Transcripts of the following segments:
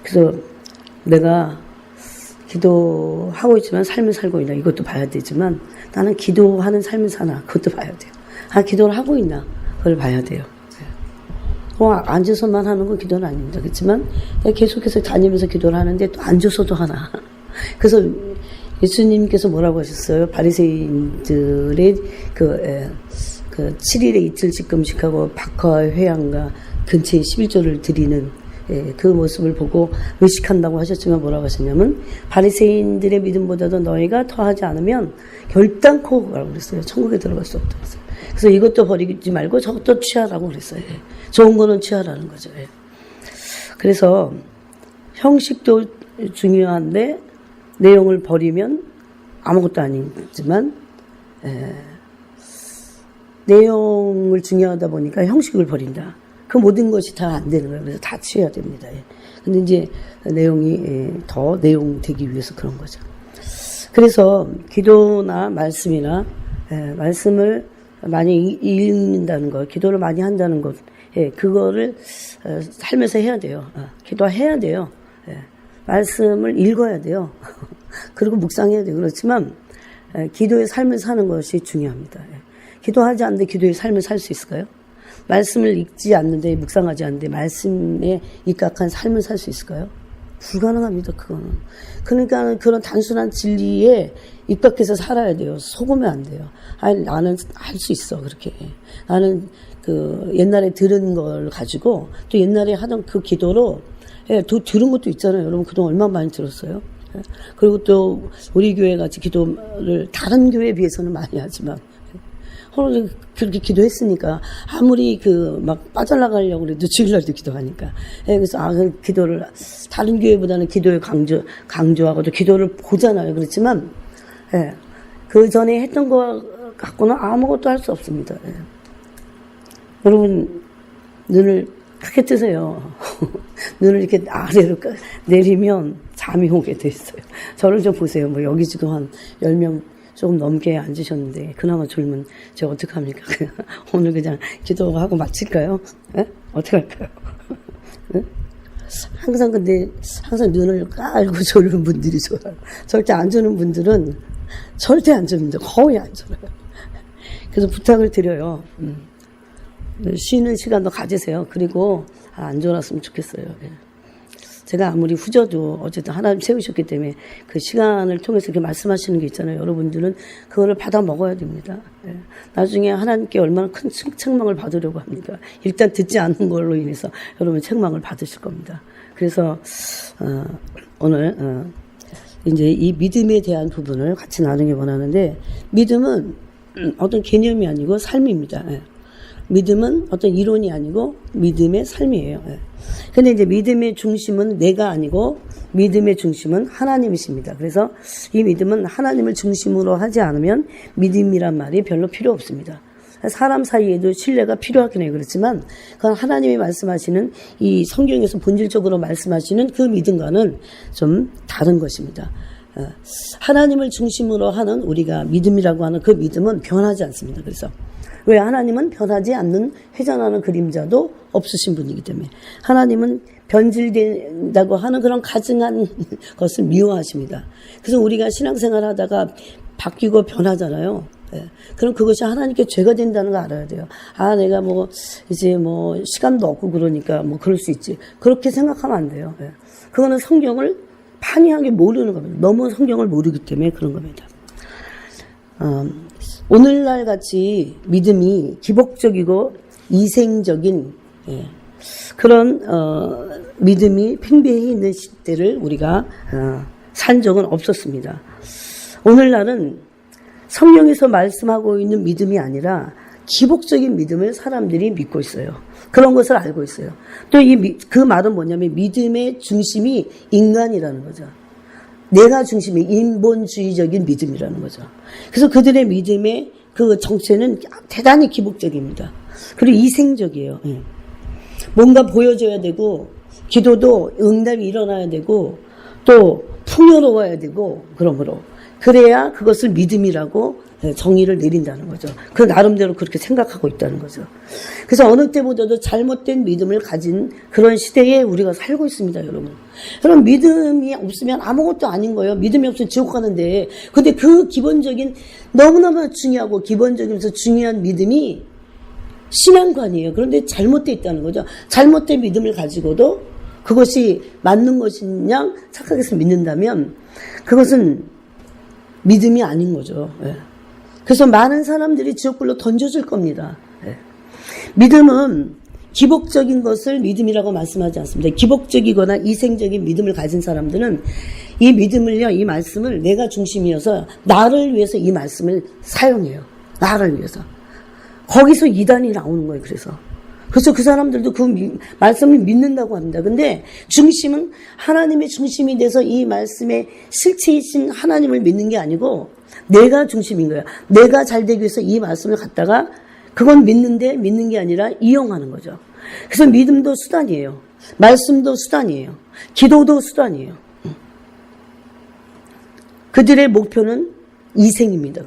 그래서 내가 기도하고 있지만 삶을 살고 있나 이것도 봐야 되지만 나는 기도하는 삶을 사나 그것도 봐야 돼요. 기도를 하고 있나 그걸 봐야 돼요. 앉아서만 하는 건 기도는 아닙니다. 그렇지만 계속해서 다니면서 기도를 하는데 또 앉아서도 하나. 그래서 예수님께서 뭐라고 하셨어요? 바리새인들의 그 7일에 이틀씩 금식하고 박화와 회양과 근처에 11조를 드리는 그 모습을 보고 의식한다고 하셨지만 뭐라고 하셨냐면 바리새인들의 믿음보다도 너희가 더하지 않으면 결단코 가라고 그랬어요. 천국에 들어갈 수 없다고 했어요. 그래서 이것도 버리지 말고 저것도 취하라고 그랬어요. 좋은 거는 취하라는 거죠. 그래서 형식도 중요한데 내용을 버리면 아무것도 아니지만 내용을 중요하다 보니까 형식을 버린다. 그 모든 것이 다 안 되는 거예요. 그래서 다 취해야 됩니다. 근데 이제 내용이 더 내용 되기 위해서 그런 거죠. 그래서 기도나 말씀이나 말씀을 많이 읽는다는 것, 기도를 많이 한다는 것, 그거를 살면서 해야 돼요. 기도해야 돼요. 말씀을 읽어야 돼요. 그리고 묵상해야 돼요. 그렇지만 기도의 삶을 사는 것이 중요합니다. 기도하지 않는데 기도의 삶을 살 수 있을까요? 말씀을 읽지 않는데 묵상하지 않는데 말씀에 입각한 삶을 살 수 있을까요? 불가능합니다. 그거는. 그러니까 그런 단순한 진리에 입각해서 살아야 돼요. 속으면 안 돼요. 나는 할 수 있어. 그렇게. 나는 옛날에 들은 걸 가지고 또 옛날에 하던 그 기도로 또 들은 것도 있잖아요. 여러분 그동안 얼마나 많이 들었어요. 그리고 또 우리 교회 같이 기도를 다른 교회에 비해서는 많이 하지만 그렇게 기도했으니까 아무리 막 빠져나가려고 그래도 주일날도 기도하니까 그래서 그 기도를 다른 교회보다는 기도에 강조하고 또 기도를 보잖아요. 그렇지만 그 전에 했던 거 갖고는 아무것도 할 수 없습니다. 여러분 눈을 크게 뜨세요. 눈을 이렇게 아래로 내리면 잠이 오게 돼 있어요. 저를 좀 보세요. 뭐 여기 지금 한 10명 조금 넘게 앉으셨는데 그나마 졸면 제가 어떡합니까? 오늘 그냥 기도하고 마칠까요? 어떻게 할까요? 항상 눈을 깔고 졸는 분들이 좋아요. 절대 안 졸는 분들은 절대 안 졸는데 거의 안 졸아요. 그래서 부탁을 드려요. 쉬는 시간도 가지세요. 그리고 안 졸았으면 좋겠어요. 제가 아무리 후져도 어쨌든 하나님 세우셨기 때문에 그 시간을 통해서 이렇게 말씀하시는 게 있잖아요. 여러분들은 그거를 받아 먹어야 됩니다. 나중에 하나님께 얼마나 큰 책망을 받으려고 합니까? 일단 듣지 않는 걸로 인해서 여러분 책망을 받으실 겁니다. 그래서 오늘 이제 이 믿음에 대한 부분을 같이 나누기 원하는데 믿음은 어떤 개념이 아니고 삶입니다. 믿음은 어떤 이론이 아니고 믿음의 삶이에요. 근데 이제 믿음의 중심은 내가 아니고 믿음의 중심은 하나님이십니다. 그래서 이 믿음은 하나님을 중심으로 하지 않으면 믿음이란 말이 별로 필요 없습니다. 사람 사이에도 신뢰가 필요하긴 해요. 그렇지만 그건 하나님이 말씀하시는 이 성경에서 본질적으로 말씀하시는 그 믿음과는 좀 다른 것입니다. 하나님을 중심으로 하는 우리가 믿음이라고 하는 그 믿음은 변하지 않습니다. 그래서 왜 하나님은 변하지 않는 회전하는 그림자도 없으신 분이기 때문에 하나님은 변질된다고 하는 그런 가증한 것을 미워하십니다. 그래서 우리가 신앙생활 하다가 바뀌고 변하잖아요. 그럼 그것이 하나님께 죄가 된다는 거 알아야 돼요. 내가 이제 시간도 없고 그러니까 그럴 수 있지. 그렇게 생각하면 안 돼요. 그거는 성경을 판이하게 모르는 겁니다. 너무 성경을 모르기 때문에 그런 겁니다. 오늘날 같이 믿음이 기복적이고 이생적인 그런 믿음이 팽배해 있는 시대를 우리가 산 적은 없었습니다. 오늘날은 성경에서 말씀하고 있는 믿음이 아니라 기복적인 믿음을 사람들이 믿고 있어요. 그런 것을 알고 있어요. 또 그 말은 뭐냐면 믿음의 중심이 인간이라는 거죠. 내가 중심의 인본주의적인 믿음이라는 거죠. 그래서 그들의 믿음의 그 정체는 대단히 기복적입니다. 그리고 이생적이에요. 뭔가 보여줘야 되고 기도도 응답이 일어나야 되고 또 풍요로워야 되고 그러므로 그래야 그것을 믿음이라고 정의를 내린다는 거죠. 그 나름대로 그렇게 생각하고 있다는 거죠. 그래서 어느 때보다도 잘못된 믿음을 가진 그런 시대에 우리가 살고 있습니다, 여러분. 그럼 믿음이 없으면 아무것도 아닌 거예요. 믿음이 없으면 지옥 가는데. 근데 그 기본적인 너무너무 중요하고 기본적이면서 중요한 믿음이 신앙관이에요. 그런데 잘못되어 있다는 거죠. 잘못된 믿음을 가지고도 그것이 맞는 것이냐 착각해서 믿는다면 그것은 믿음이 아닌 거죠. 예. 그래서 많은 사람들이 지옥불로 던져질 겁니다. 예. 믿음은 기복적인 것을 믿음이라고 말씀하지 않습니다. 기복적이거나 이생적인 믿음을 가진 사람들은 이 믿음을요, 이 말씀을 내가 중심이어서 나를 위해서 이 말씀을 사용해요. 나를 위해서. 거기서 이단이 나오는 거예요. 그래서 그 사람들도 그 말씀을 믿는다고 합니다. 근데 중심은 하나님의 중심이 돼서 이 말씀의 실체이신 하나님을 믿는 게 아니고 내가 중심인 거예요. 내가 잘 되기 위해서 이 말씀을 갖다가 그건 믿는데 믿는 게 아니라 이용하는 거죠. 그래서 믿음도 수단이에요. 말씀도 수단이에요. 기도도 수단이에요. 그들의 목표는 이생입니다.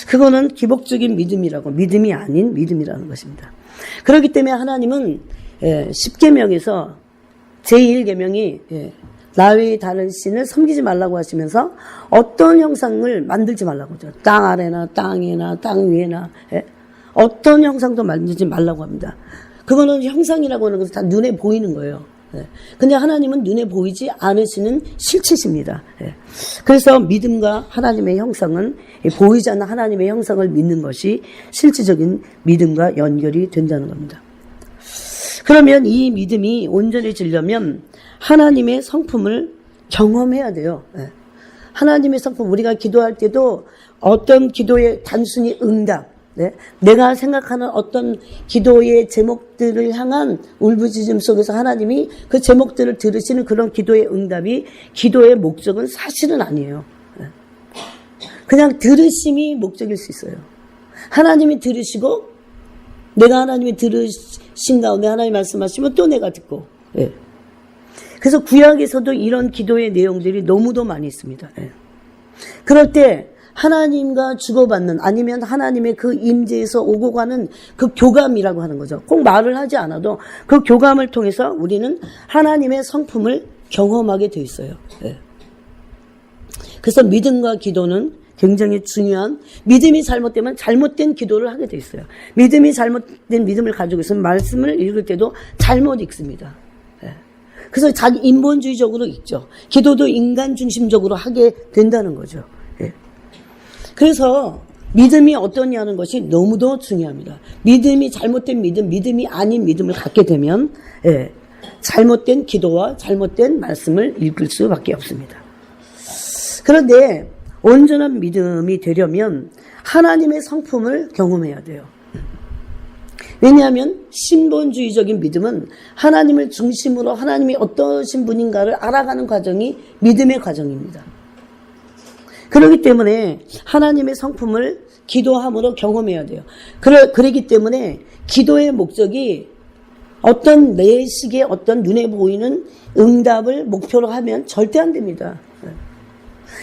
그거는 기복적인 믿음이라고, 믿음이 아닌 믿음이라는 것입니다. 그렇기 때문에 하나님은 10계명에서 제1계명이 나 외에 다른 신을 섬기지 말라고 하시면서 어떤 형상을 만들지 말라고 하죠. 땅 아래나 땅에나 땅 위에나 어떤 형상도 만들지 말라고 합니다. 그거는 형상이라고 하는 것은 다 눈에 보이는 거예요. 근데 하나님은 눈에 보이지 않으시는 실체십니다. 그래서 믿음과 하나님의 형상은 보이지 않는 하나님의 형상을 믿는 것이 실질적인 믿음과 연결이 된다는 겁니다. 그러면 이 믿음이 온전해지려면 하나님의 성품을 경험해야 돼요. 하나님의 성품, 우리가 기도할 때도 어떤 기도의 단순히 응답, 내가 생각하는 어떤 기도의 제목들을 향한 울부짖음 속에서 하나님이 그 제목들을 들으시는 그런 기도의 응답이 기도의 목적은 사실은 아니에요. 그냥 들으심이 목적일 수 있어요. 하나님이 들으시고 내가 하나님이 들으신 가운데 하나님이 말씀하시면 또 내가 듣고. 그래서 구약에서도 이런 기도의 내용들이 너무도 많이 있습니다. 그럴 때 하나님과 주고받는 아니면 하나님의 그 임재에서 오고 가는 그 교감이라고 하는 거죠. 꼭 말을 하지 않아도 그 교감을 통해서 우리는 하나님의 성품을 경험하게 돼 있어요. 그래서 믿음과 기도는 굉장히 중요한, 믿음이 잘못되면 잘못된 기도를 하게 돼 있어요. 믿음이 잘못된 믿음을 가지고 있으면 말씀을 읽을 때도 잘못 읽습니다. 그래서 자기 인본주의적으로 읽죠. 기도도 인간 중심적으로 하게 된다는 거죠. 그래서 믿음이 어떠냐는 것이 너무도 중요합니다. 믿음이 잘못된 믿음, 믿음이 아닌 믿음을 갖게 되면 잘못된 기도와 잘못된 말씀을 읽을 수밖에 없습니다. 그런데 온전한 믿음이 되려면 하나님의 성품을 경험해야 돼요. 왜냐하면 신본주의적인 믿음은 하나님을 중심으로 하나님이 어떠신 분인가를 알아가는 과정이 믿음의 과정입니다. 그렇기 때문에 하나님의 성품을 기도함으로 경험해야 돼요. 그러기 때문에 기도의 목적이 어떤 내식의 어떤 눈에 보이는 응답을 목표로 하면 절대 안 됩니다.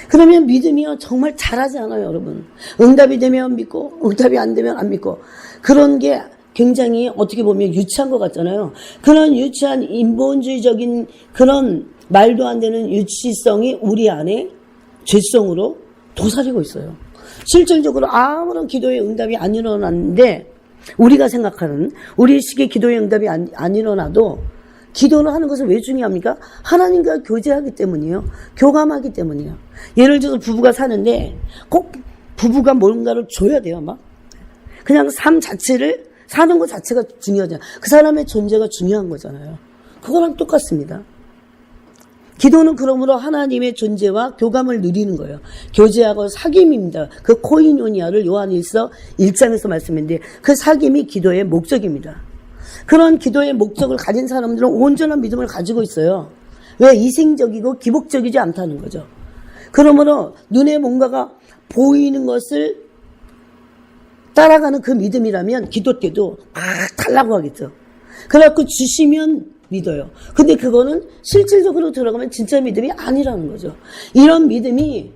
그러면 믿음이요 정말 잘하지 않아요, 여러분. 응답이 되면 믿고 응답이 안 되면 안 믿고 그런 게 굉장히 어떻게 보면 유치한 것 같잖아요. 그런 유치한 인본주의적인 그런 말도 안 되는 유치성이 우리 안에 죄성으로 도사리고 있어요. 실질적으로 아무런 기도의 응답이 안 일어났는데 우리가 생각하는 우리 식의 기도의 응답이 안 일어나도 기도를 하는 것은 왜 중요합니까? 하나님과 교제하기 때문이에요. 교감하기 때문이에요. 예를 들어서 부부가 사는데 꼭 부부가 뭔가를 줘야 돼요. 막 그냥 삶 자체를 사는 것 자체가 중요하잖아요. 그 사람의 존재가 중요한 거잖아요. 그거랑 똑같습니다. 기도는 그러므로 하나님의 존재와 교감을 누리는 거예요. 교제하고 사귐입니다. 그 코이노니아를 요한일서 1장에서 말씀했는데 그 사귐이 기도의 목적입니다. 그런 기도의 목적을 가진 사람들은 온전한 믿음을 가지고 있어요. 왜? 이생적이고 기복적이지 않다는 거죠. 그러므로 눈에 뭔가가 보이는 것을 따라가는 그 믿음이라면 기도 때도 달라고 하겠죠. 그래갖고 주시면 믿어요. 근데 그거는 실질적으로 들어가면 진짜 믿음이 아니라는 거죠. 이런 믿음이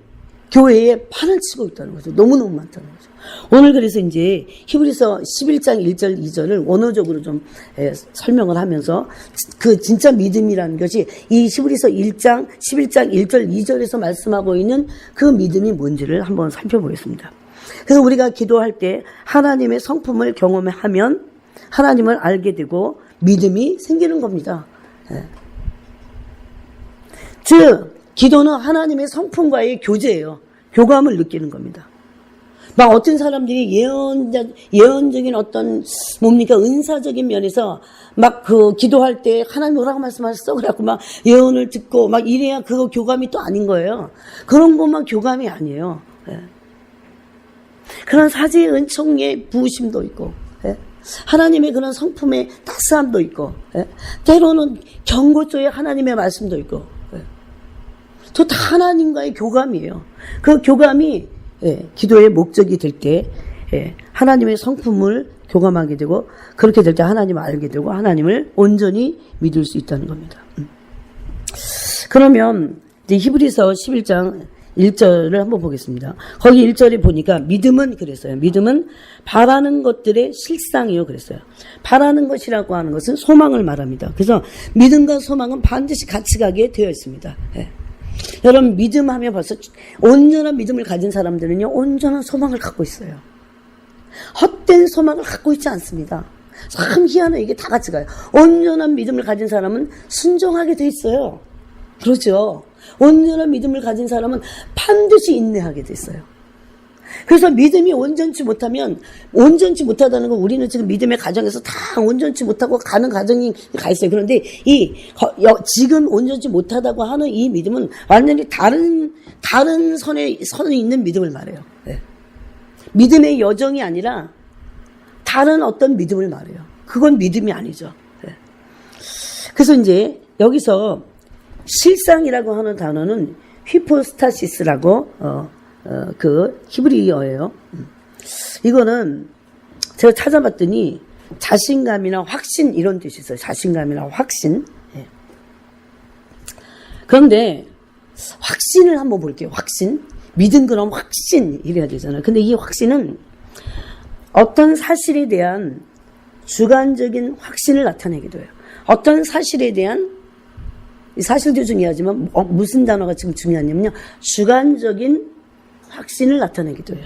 교회에 판을 치고 있다는 거죠. 너무너무 많다는 거죠. 오늘 그래서 이제 히브리서 11장 1절 2절을 원어적으로 좀 설명을 하면서 그 진짜 믿음이라는 것이 이 히브리서 11장 1절 2절에서 말씀하고 있는 그 믿음이 뭔지를 한번 살펴보겠습니다. 그래서 우리가 기도할 때 하나님의 성품을 경험하면 하나님을 알게 되고 믿음이 생기는 겁니다. 즉 기도는 하나님의 성품과의 교제예요. 교감을 느끼는 겁니다. 막 어떤 사람들이 예언적인 어떤 뭡니까 은사적인 면에서 막 그 기도할 때 하나님 뭐라고 말씀하셨어? 그래갖고 막 예언을 듣고 막 이래야 그거 교감이 또 아닌 거예요. 그런 것만 교감이 아니에요. 그런 사제의 은총의 부으심도 있고 하나님의 그런 성품의 따스함도 있고 때로는 경고조의 하나님의 말씀도 있고 또 다 하나님과의 교감이에요. 그 교감이 기도의 목적이 될 때 하나님의 성품을 교감하게 되고 그렇게 될 때 하나님을 알게 되고 하나님을 온전히 믿을 수 있다는 겁니다. 그러면 이제 히브리서 11장 1절을 한번 보겠습니다. 거기 1절에 보니까 믿음은 그랬어요. 믿음은 바라는 것들의 실상이요 그랬어요. 바라는 것이라고 하는 것은 소망을 말합니다. 그래서 믿음과 소망은 반드시 같이 가게 되어 있습니다. 여러분 믿음하면 벌써 온전한 믿음을 가진 사람들은요 온전한 소망을 갖고 있어요. 헛된 소망을 갖고 있지 않습니다. 참 희한해. 이게 다 같이 가요. 온전한 믿음을 가진 사람은 순종하게 돼 있어요. 그렇죠. 온전한 믿음을 가진 사람은 반드시 인내하게 돼 있어요. 그래서 믿음이 온전치 못하면 온전치 못하다는 건 우리는 지금 믿음의 가정에서 다 온전치 못하고 가는 가정이 가 있어요. 그런데 지금 온전치 못하다고 하는 이 믿음은 완전히 다른 선에 있는 믿음을 말해요. 믿음의 여정이 아니라 다른 어떤 믿음을 말해요. 그건 믿음이 아니죠. 그래서 이제 여기서 실상이라고 하는 단어는 휘포스타시스라고 그 히브리어예요. 이거는 제가 찾아봤더니 자신감이나 확신 이런 뜻이 있어요. 자신감이나 확신. 그런데 확신을 한번 볼게요. 확신. 믿음 그럼 확신 이래야 되잖아요. 근데 이 확신은 어떤 사실에 대한 주관적인 확신을 나타내기도 해요. 어떤 사실에 대한 사실도 중요하지만 무슨 단어가 지금 중요하냐면요. 주관적인 확신을 나타내기도 해요.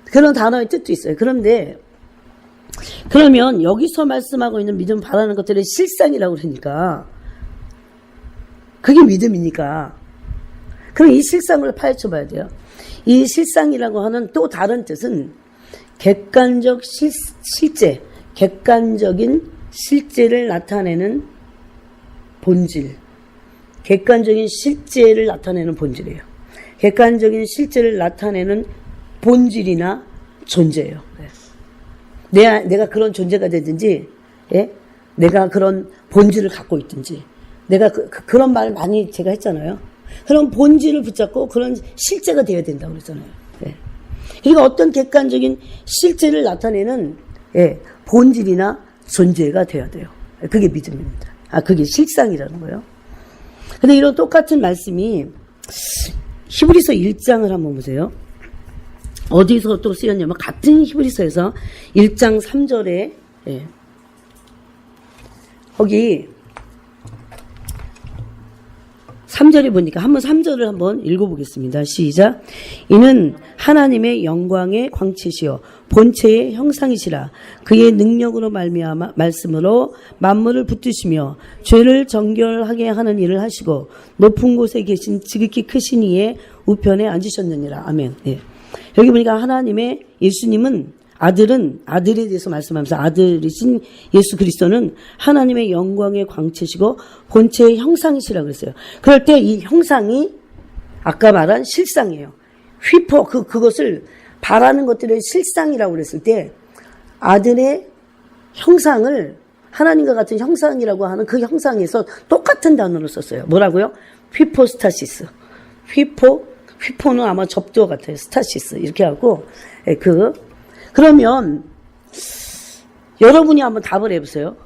그런 단어의 뜻도 있어요. 그러면 여기서 말씀하고 있는 믿음 바라는 것들의 실상이라고 그러니까 그게 믿음이니까 그럼 이 실상을 파헤쳐 봐야 돼요. 이 실상이라고 하는 또 다른 뜻은 객관적 실제, 객관적인 실제를 나타내는 본질, 객관적인 실제를 나타내는 본질이에요. 객관적인 실제를 나타내는 본질이나 존재예요. 내가 그런 존재가 되든지, 내가 그런 본질을 갖고 있든지, 내가 그런 말 많이 제가 했잖아요. 그런 본질을 붙잡고 그런 실제가 되어야 된다고 그랬잖아요. 그러니까 어떤 객관적인 실제를 나타내는 본질이나 존재가 되어야 돼요. 그게 믿음입니다. 그게 실상이라는 거예요. 근데 이런 똑같은 말씀이 히브리서 1장을 한번 보세요. 어디서 또 쓰였냐면 같은 히브리서에서 1장 3절에 거기 3절에 보니까 한번 3절을 한번 읽어보겠습니다. 시작. 이는 하나님의 영광의 광채시요 본체의 형상이시라. 그의 능력으로 말미암아 말씀으로 만물을 붙드시며 죄를 정결하게 하는 일을 하시고 높은 곳에 계신 지극히 크신 이의 우편에 앉으셨느니라. 아멘. 여기 보니까 하나님의 예수님은 아들에 대해서 말씀하면서 아들이신 예수 그리스도는 하나님의 영광의 광채시고 본체의 형상이시라 그랬어요. 그럴 때 이 형상이 아까 말한 실상이에요. 그것을 바라는 것들의 실상이라고 그랬을 때 아들의 형상을 하나님과 같은 형상이라고 하는 그 형상에서 똑같은 단어를 썼어요. 뭐라고요? 휘포스타시스. 휘포는 아마 접두어 같아요. 스타시스. 이렇게 하고 그러면 여러분이 한번 답을 해보세요.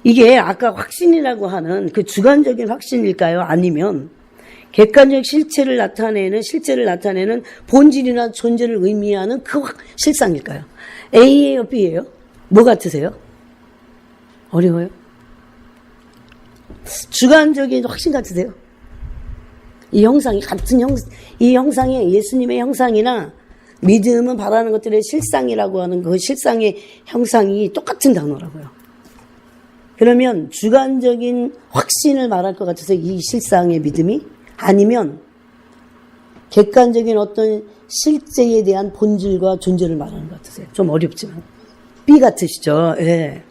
이게 아까 확신이라고 하는 그 주관적인 확신일까요? 아니면 객관적 실체를 나타내는 본질이나 존재를 의미하는 그 실상일까요? A예요, B예요? 뭐 같으세요? 어려워요? 주관적인 확신 같으세요? 이 형상이 이 형상이 예수님의 형상이나 믿음은 바라는 것들의 실상이라고 하는 그 실상의 형상이 똑같은 단어라고요. 그러면 주관적인 확신을 말할 것 같아서 이 실상의 믿음이 아니면 객관적인 어떤 실제에 대한 본질과 존재를 말하는 것 같으세요? 좀 어렵지만. B 같으시죠? 예.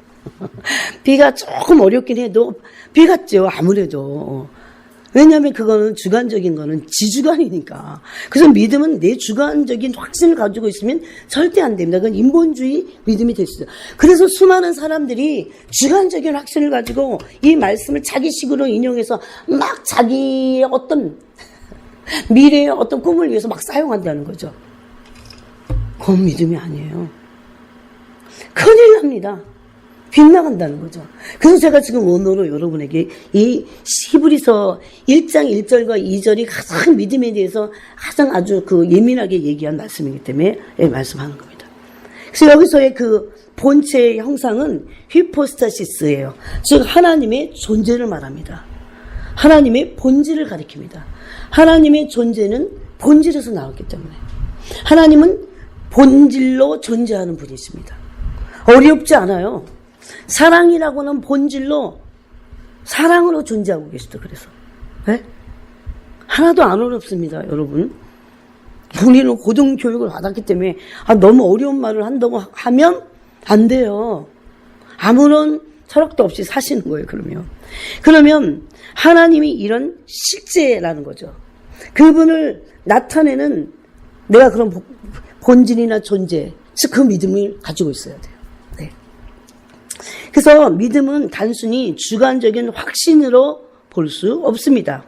B가 조금 어렵긴 해도 B 같죠, 아무래도. 왜냐하면 그거는 주관적인 거는 지주관이니까. 그래서 믿음은 내 주관적인 확신을 가지고 있으면 절대 안 됩니다. 그건 인본주의 믿음이 될 수 있어요. 그래서 수많은 사람들이 주관적인 확신을 가지고 이 말씀을 자기식으로 인용해서 막 자기의 어떤 미래의 어떤 꿈을 위해서 막 사용한다는 거죠. 그건 믿음이 아니에요. 큰일 납니다. 빗나간다는 거죠. 그래서 제가 지금 오늘로 여러분에게 이 히브리서 1장 1절과 2절이 가장 믿음에 대해서 가장 아주 그 예민하게 얘기한 말씀이기 때문에 말씀하는 겁니다. 그래서 여기서의 그 본체의 형상은 히포스타시스예요. 즉 하나님의 존재를 말합니다. 하나님의 본질을 가리킵니다. 하나님의 존재는 본질에서 나왔기 때문에 하나님은 본질로 존재하는 분이십니다. 어렵지 않아요. 사랑이라고는 본질로 사랑으로 존재하고 계시죠. 그래서 네? 하나도 안 어렵습니다. 여러분, 우리는 고등교육을 받았기 때문에 너무 어려운 말을 한다고 하면 안 돼요. 아무런 철학도 없이 사시는 거예요. 그러면 하나님이 이런 실제라는 거죠. 그분을 나타내는 내가 그런 본질이나 존재, 즉 그 믿음을 가지고 있어야 돼요. 그래서 믿음은 단순히 주관적인 확신으로 볼 수 없습니다.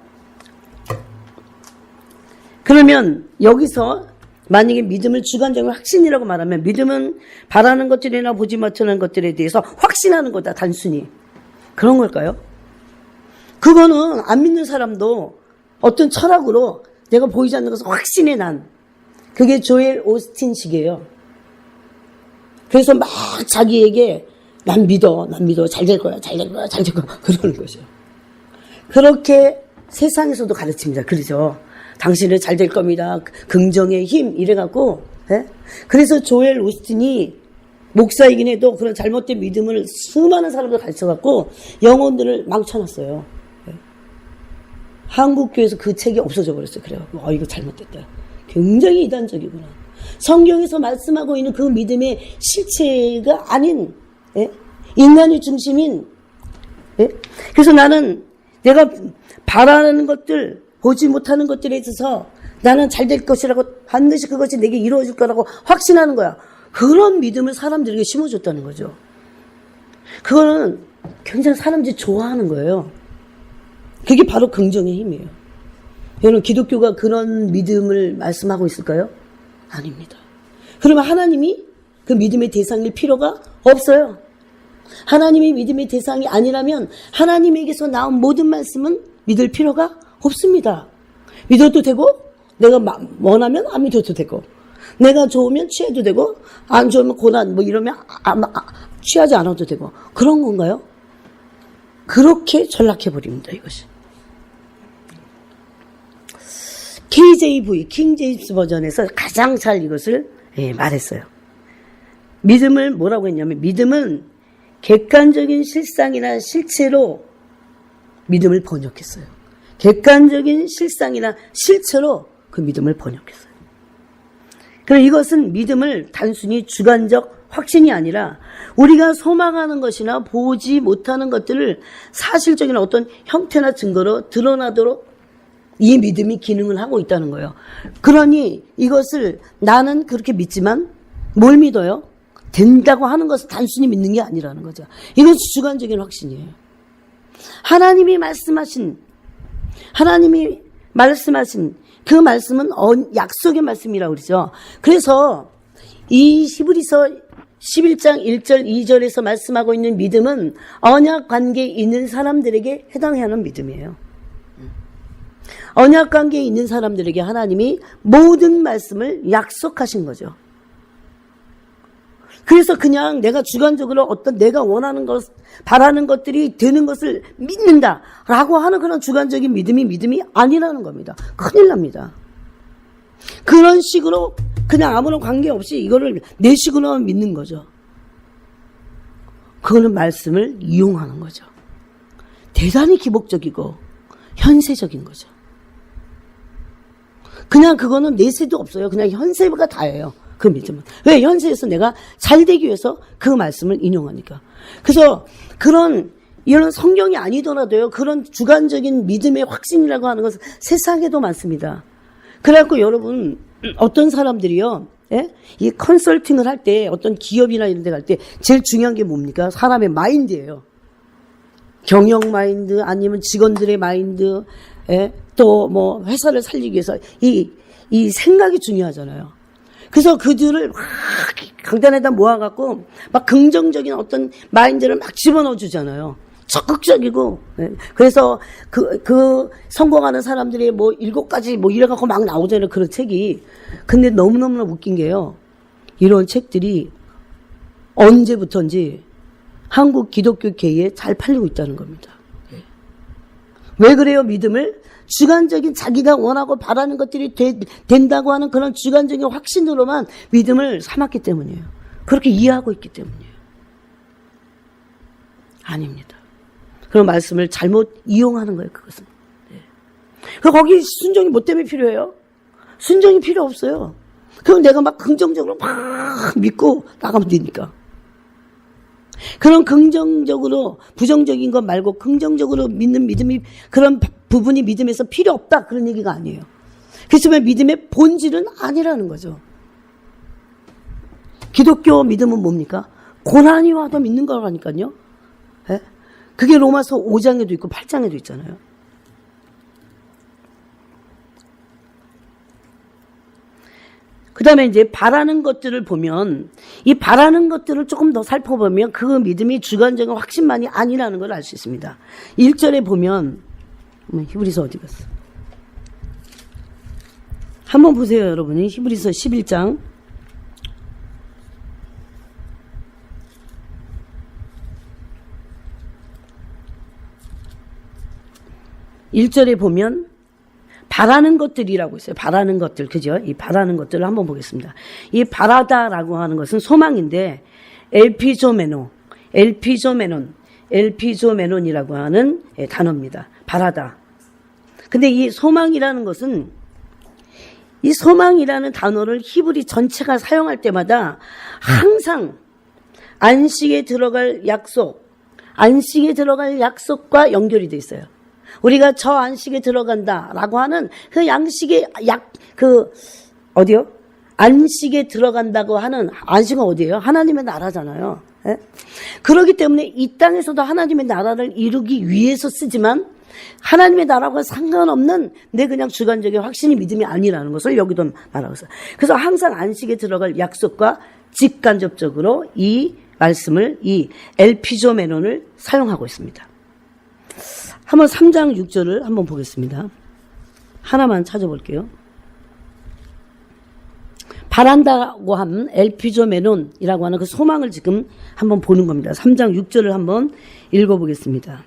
그러면 여기서 만약에 믿음을 주관적인 확신이라고 말하면 믿음은 바라는 것들이나 보지 못하는 것들에 대해서 확신하는 거다, 단순히. 그런 걸까요? 그거는 안 믿는 사람도 어떤 철학으로 내가 보이지 않는 것을 확신해 난, 그게 조엘 오스틴식이에요. 그래서 막 자기에게 난 믿어. 잘 될 거야. 그러는 거죠. 그렇게 세상에서도 가르칩니다. 그러죠. 당신은 잘 될 겁니다. 긍정의 힘, 이래갖고, 예? 그래서 조엘 오스틴이 목사이긴 해도 그런 잘못된 믿음을 수많은 사람들 가르쳐갖고 영혼들을 망쳐놨어요. 예? 한국교회에서 그 책이 없어져 버렸어요. 그래갖고, 이거 잘못됐다. 굉장히 이단적이구나. 성경에서 말씀하고 있는 그 믿음의 실체가 아닌, 예? 인간의 중심인, 예? 그래서 나는 내가 바라는 것들, 보지 못하는 것들에 있어서 나는 잘 될 것이라고, 반드시 그것이 내게 이루어질 거라고 확신하는 거야. 그런 믿음을 사람들에게 심어줬다는 거죠. 그거는 굉장히 사람들이 좋아하는 거예요. 그게 바로 긍정의 힘이에요. 여러분, 기독교가 그런 믿음을 말씀하고 있을까요? 아닙니다. 그러면 하나님이 그 믿음의 대상일 필요가 없어요. 하나님이 믿음의 대상이 아니라면 하나님에게서 나온 모든 말씀은 믿을 필요가 없습니다. 믿어도 되고, 내가 원하면 안 믿어도 되고, 내가 좋으면 취해도 되고, 안 좋으면 고난 이러면 취하지 않아도 되고, 그런 건가요? 그렇게 전락해버립니다, 이것이. KJV, 킹 제임스 버전에서 가장 잘 이것을 말했어요. 믿음을 뭐라고 했냐면, 믿음은 객관적인 실상이나 실체로 믿음을 번역했어요. 객관적인 실상이나 실체로 그 믿음을 번역했어요. 그럼 이것은 믿음을 단순히 주관적 확신이 아니라 우리가 소망하는 것이나 보지 못하는 것들을 사실적인 어떤 형태나 증거로 드러나도록 이 믿음이 기능을 하고 있다는 거예요. 그러니 이것을 나는 그렇게 믿지만 뭘 믿어요? 된다고 하는 것을 단순히 믿는 게 아니라는 거죠. 이것이 주관적인 확신이에요. 하나님이 말씀하신 그 말씀은 약속의 말씀이라고 그러죠. 그래서 이 히브리서 11장 1절 2절에서 말씀하고 있는 믿음은 언약 관계에 있는 사람들에게 해당하는 믿음이에요. 언약 관계에 있는 사람들에게 하나님이 모든 말씀을 약속하신 거죠. 그래서 그냥 내가 주관적으로 어떤 내가 원하는 것, 바라는 것들이 되는 것을 믿는다라고 하는 그런 주관적인 믿음이 아니라는 겁니다. 큰일 납니다. 그런 식으로 그냥 아무런 관계없이 이거를 내 식으로만 믿는 거죠. 그거는 말씀을 이용하는 거죠. 대단히 기복적이고 현세적인 거죠. 그냥 그거는 내세도 없어요. 그냥 현세가 다예요. 그 믿음은. 왜? 현세에서 내가 잘 되기 위해서 그 말씀을 인용하니까. 그래서 이런 성경이 아니더라도요. 그런 주관적인 믿음의 확신이라고 하는 것은 세상에도 많습니다. 그래갖고 여러분 어떤 사람들이요. 예? 이 컨설팅을 할 때 어떤 기업이나 이런 데 갈 때 제일 중요한 게 뭡니까? 사람의 마인드예요. 경영 마인드 아니면 직원들의 마인드 예? 또 뭐 회사를 살리기 위해서 이 생각이 중요하잖아요. 그래서 그들을 막 강단에다 모아갖고 막 긍정적인 어떤 마인드를 막 집어넣어 주잖아요. 적극적이고. 네. 그래서 그 성공하는 사람들이 뭐 7가지 뭐 이래갖고 막 나오잖아요. 그런 책이. 근데 너무너무나 웃긴 게요. 이런 책들이 언제부턴지 한국 기독교계에 잘 팔리고 있다는 겁니다. 네. 왜 그래요? 믿음을? 주관적인 자기가 원하고 바라는 것들이 된다고 하는 그런 주관적인 확신으로만 믿음을 삼았기 때문이에요. 그렇게 이해하고 있기 때문이에요. 아닙니다. 그런 말씀을 잘못 이용하는 거예요. 그것은. 네. 그럼 거기 순종이 뭐 때문에 필요해요? 순종이 필요 없어요. 그럼 내가 막 긍정적으로 막 믿고 나가면 되니까. 그런 긍정적으로 부정적인 것 말고 긍정적으로 믿는 믿음이 그런 부분이 믿음에서 필요 없다 그런 얘기가 아니에요. 그렇지만 믿음의 본질은 아니라는 거죠. 기독교 믿음은 뭡니까? 고난이 와도 믿는 거라니까요. 네? 그게 로마서 5장에도 있고 8장에도 있잖아요. 그 다음에 이제 바라는 것들을 보면 이 바라는 것들을 조금 더 살펴보면 그 믿음이 주관적인 확신만이 아니라는 걸 알 수 있습니다. 1절에 보면 히브리서 어디 갔어? 한번 보세요 여러분이. 히브리서 11장 1절에 보면 바라는 것들이라고 있어요. 바라는 것들, 그죠? 이 바라는 것들을 한번 보겠습니다. 이 바라다라고 하는 것은 소망인데, 엘피조메논이라고 하는 단어입니다. 바라다. 근데 이 소망이라는 것은, 이 소망이라는 단어를 히브리 전체가 사용할 때마다 항상 안식에 들어갈 약속과 연결이 돼 있어요. 우리가 저 안식에 들어간다라고 하는 그 양식의 어디요? 안식에 들어간다고 하는 안식은 어디예요? 하나님의 나라잖아요. 예? 그렇기 때문에 이 땅에서도 하나님의 나라를 이루기 위해서 쓰지만 하나님의 나라와 상관없는 내 그냥 주관적인 확신이 믿음이 아니라는 것을 여기도 말하고 있어요. 그래서 항상 안식에 들어갈 약속과 직간접적으로 이 말씀을 이 엘피조메논을 사용하고 있습니다. 한번 3장 6절을 한번 보겠습니다. 하나만 찾아볼게요. 바란다고 하면 엘피조메논이라고 하는 그 소망을 지금 한번 보는 겁니다. 3장 6절을 한번 읽어보겠습니다.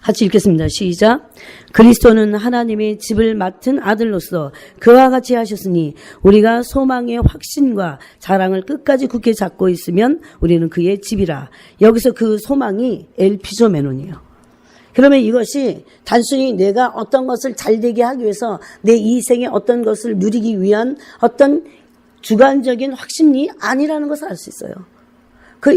같이 읽겠습니다. 시작. 그리스도는 하나님의 집을 맡은 아들로서 그와 같이 하셨으니 우리가 소망의 확신과 자랑을 끝까지 굳게 잡고 있으면 우리는 그의 집이라. 여기서 그 소망이 엘피조메논이에요. 그러면 이것이 단순히 내가 어떤 것을 잘되게 하기 위해서 내 이생에 어떤 것을 누리기 위한 어떤 주관적인 확신이 아니라는 것을 알 수 있어요.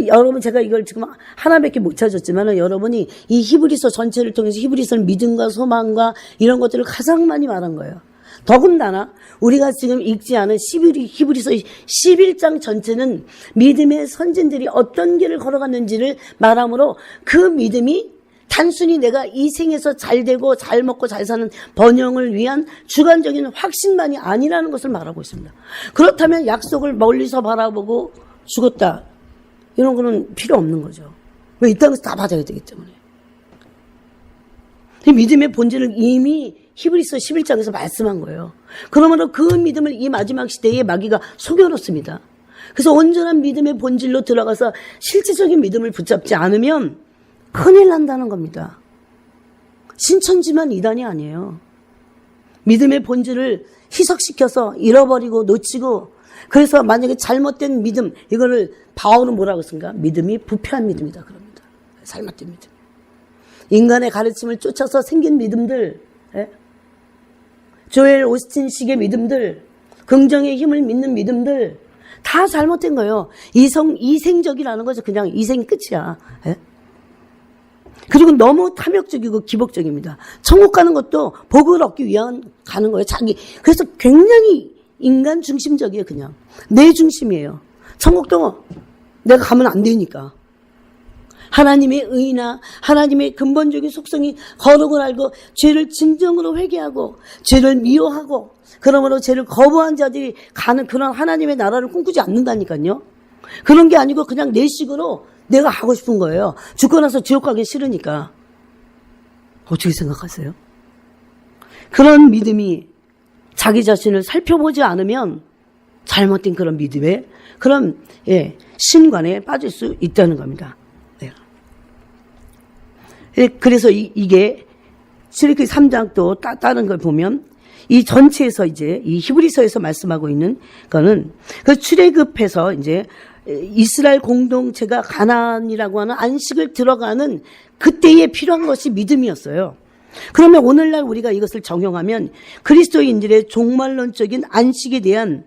여러분 제가 이걸 지금 하나밖에 못 찾았지만 여러분이 이 히브리서 전체를 통해서 히브리서는 믿음과 소망과 이런 것들을 가장 많이 말한 거예요. 더군다나 우리가 지금 읽지 않은 히브리서 11장 전체는 믿음의 선진들이 어떤 길을 걸어갔는지를 말하므로 그 믿음이 단순히 내가 이 생에서 잘 되고 잘 먹고 잘 사는 번영을 위한 주관적인 확신만이 아니라는 것을 말하고 있습니다. 그렇다면 약속을 멀리서 바라보고 죽었다. 이런 거는 필요 없는 거죠. 왜 이 땅에서 다 받아야 되기 때문에. 이 믿음의 본질을 이미 히브리서 11장에서 말씀한 거예요. 그러므로 그 믿음을 이 마지막 시대에 마귀가 속여놓습니다. 그래서 온전한 믿음의 본질로 들어가서 실질적인 믿음을 붙잡지 않으면 큰일 난다는 겁니다. 신천지만 이단이 아니에요. 믿음의 본질을 희석시켜서 잃어버리고 놓치고, 그래서 만약에 잘못된 믿음, 이거를 바울은 뭐라고 했습니까? 믿음이 부패한 믿음이다 그럽니다. 잘못된 믿음. 인간의 가르침을 쫓아서 생긴 믿음들, 조엘 오스틴식의 믿음들, 긍정의 힘을 믿는 믿음들 다 잘못된 거예요. 이생적이라는 거죠. 그냥 이생이 끝이야. 그리고 너무 탐욕적이고 기복적입니다. 천국 가는 것도 복을 얻기 위한 가는 거예요. 그래서 굉장히 인간 중심적이에요. 그냥 내 중심이에요. 천국도 내가 가면 안 되니까. 하나님의 의나 하나님의 근본적인 속성이 거룩을 알고 죄를 진정으로 회개하고 죄를 미워하고 그러므로 죄를 거부한 자들이 가는 그런 하나님의 나라를 꿈꾸지 않는다니까요. 그런 게 아니고 그냥 내 식으로 내가 하고 싶은 거예요. 죽고 나서 지옥 가기 싫으니까. 어떻게 생각하세요? 그런 믿음이 자기 자신을 살펴보지 않으면 잘못된 그런 믿음에 그런 신관에 빠질 수 있다는 겁니다. 그래서 이게 출애굽기 3장 또 다른 걸 보면 이 전체에서 이제 이 히브리서에서 말씀하고 있는 거는 그 출애굽해서 이제 이스라엘 공동체가 가나안이라고 하는 안식을 들어가는 그때에 필요한 것이 믿음이었어요. 그러면 오늘날 우리가 이것을 적용하면 그리스도인들의 종말론적인 안식에 대한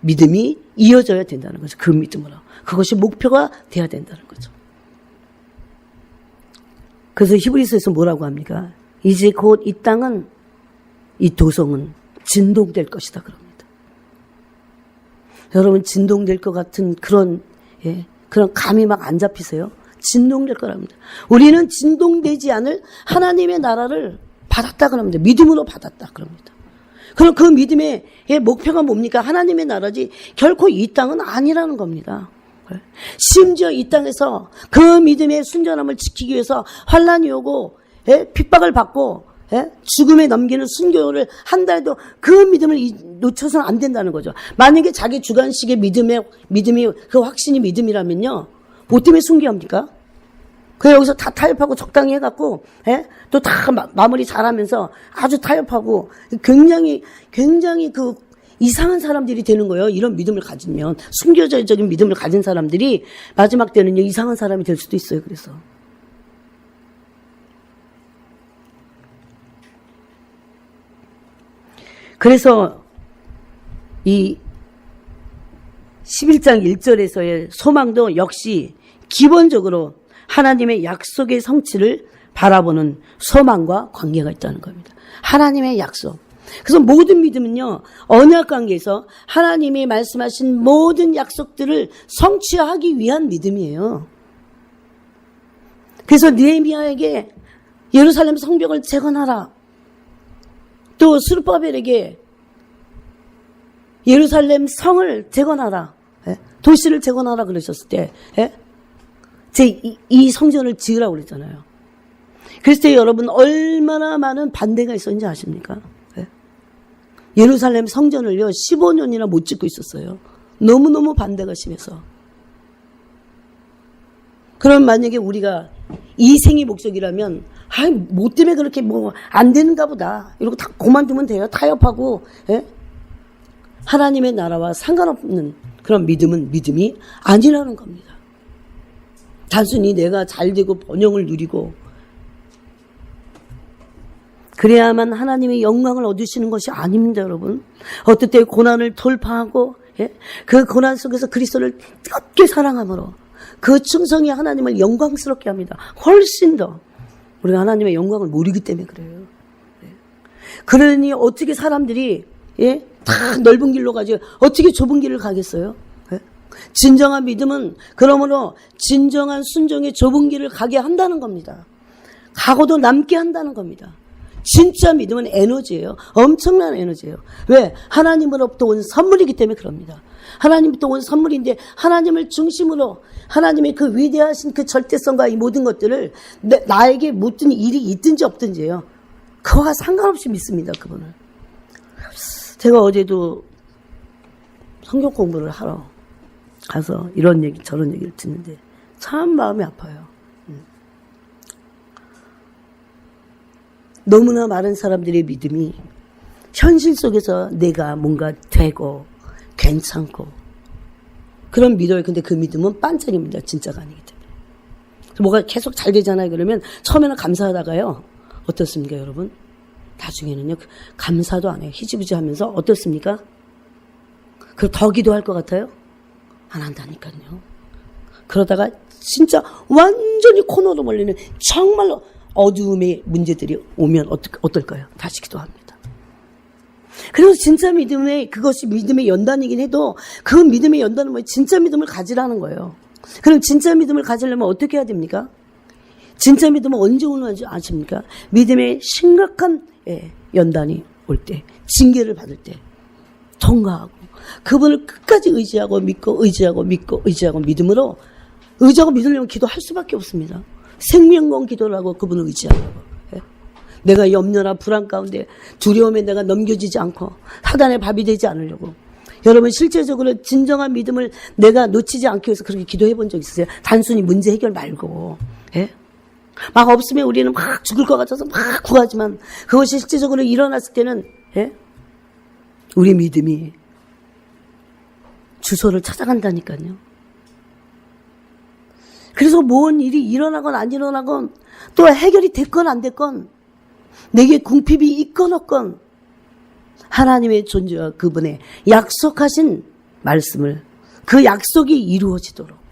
믿음이 이어져야 된다는 거죠. 그 믿음으로. 그것이 목표가 돼야 된다는 거죠. 그래서 히브리서에서 뭐라고 합니까? 이제 곧 이 땅은, 이 도성은 진동될 것이다 그럽니다. 여러분 진동될 것 같은 그런 감이 막 안 잡히세요? 진동될 거랍니다. 우리는 진동되지 않을 하나님의 나라를 받았다 그럽니다. 믿음으로 받았다 그럽니다. 그럼 그 믿음의 목표가 뭡니까? 하나님의 나라지 결코 이 땅은 아니라는 겁니다. 심지어 이 땅에서 그 믿음의 순전함을 지키기 위해서 환난이 오고 핍박을 받고 죽음에 넘기는 순교를 한다 해도 그 믿음을 놓쳐서는 안 된다는 거죠. 만약에 자기 주관식의 믿음이 그 확신이 믿음이라면요, 뭐 때문에 순교합니까? 그 여기서 다 타협하고 적당히 해갖고 또 다 마무리 잘하면서 아주 타협하고 굉장히 그 이상한 사람들이 되는 거예요. 이런 믿음을 가지면 순교적인 믿음을 가진 사람들이 마지막 때는요 이상한 사람이 될 수도 있어요. 그래서 이 11장 1절에서의 소망도 역시 기본적으로 하나님의 약속의 성취를 바라보는 소망과 관계가 있다는 겁니다. 하나님의 약속. 그래서 모든 믿음은요, 언약 관계에서 하나님이 말씀하신 모든 약속들을 성취하기 위한 믿음이에요. 그래서 느헤미야에게 예루살렘 성벽을 재건하라. 또 스룹바벨에게 예루살렘 성을 재건하라. 도시를 재건하라 그러셨을 때, 이 성전을 지으라고 그랬잖아요. 그랬을 때 여러분 얼마나 많은 반대가 있었는지 아십니까? 예루살렘 성전을요 15년이나 못 짓고 있었어요. 너무너무 반대가 심해서. 그럼 만약에 우리가 이 생이 목적이라면 뭐 때문에 그렇게 뭐 안 되는가 보다 이러고 다 그만두면 돼요. 타협하고. 하나님의 나라와 상관없는 그런 믿음이 아니라는 겁니다. 단순히 내가 잘되고 번영을 누리고 그래야만 하나님의 영광을 얻으시는 것이 아닙니다, 여러분. 어떨 때 고난을 돌파하고 그 고난 속에서 그리스도를 뜨겁게 사랑함으로 그 충성이 하나님을 영광스럽게 합니다. 훨씬 더 우리가 하나님의 영광을 모르기 때문에 그래요. 그러니 어떻게 사람들이 다 넓은 길로 가지 어떻게 좁은 길을 가겠어요? 진정한 믿음은 그러므로 진정한 순종의 좁은 길을 가게 한다는 겁니다. 가고도 남게 한다는 겁니다. 진짜 믿음은 에너지예요. 엄청난 에너지예요. 왜? 하나님으로부터 온 선물이기 때문에 그럽니다. 하나님부터 온 선물인데 하나님을 중심으로 하나님의 그 위대하신 그 절대성과 이 모든 것들을 나에게 무슨 일이 있든지 없든지요. 그와 상관없이 믿습니다. 그분을. 제가 어제도 성경 공부를 하러 가서 이런 얘기 저런 얘기를 듣는데 참 마음이 아파요. 너무나 많은 사람들의 믿음이 현실 속에서 내가 뭔가 되고 괜찮고 그런 믿어요. 근데 그 믿음은 빤짝입니다. 진짜가 아니기 때문에. 뭐가 계속 잘 되잖아요. 그러면 처음에는 감사하다가요. 어떻습니까, 여러분? 나중에는요. 감사도 안 해요. 희지부지 하면서 어떻습니까? 그럼 더 기도할 것 같아요? 안 한다니까요. 그러다가 진짜 완전히 코너로 몰리는 정말로 어두움의 문제들이 오면 어떨까요? 다시 기도합니다. 그래서 진짜 믿음의 그것이 믿음의 연단이긴 해도 그 믿음의 연단은 뭐예요? 진짜 믿음을 가지라는 거예요. 그럼 진짜 믿음을 가지려면 어떻게 해야 됩니까? 진짜 믿음은 언제 오는 줄 아십니까? 믿음의 심각한 연단이 올 때, 징계를 받을 때 통과하고 그분을 끝까지 의지하고 믿고 의지하고 믿고 의지하고 믿음으로 의지하고 믿으려면 기도할 수밖에 없습니다. 생명건 기도를 하고 그분을 의지하려고. 내가 염려나 불안 가운데 두려움에 내가 넘겨지지 않고 사단의 밥이 되지 않으려고. 여러분 실제적으로 진정한 믿음을 내가 놓치지 않기 위해서 그렇게 기도해 본 적 있으세요? 단순히 문제 해결 말고. 막 없으면 우리는 막 죽을 것 같아서 막 구하지만 그것이 실제적으로 일어났을 때는 우리 믿음이 주소를 찾아간다니까요. 그래서 뭔 일이 일어나건 안 일어나건 또 해결이 됐건 안 됐건 내게 궁핍이 있건 없건 하나님의 존재와 그분의 약속하신 말씀을 그 약속이 이루어지도록.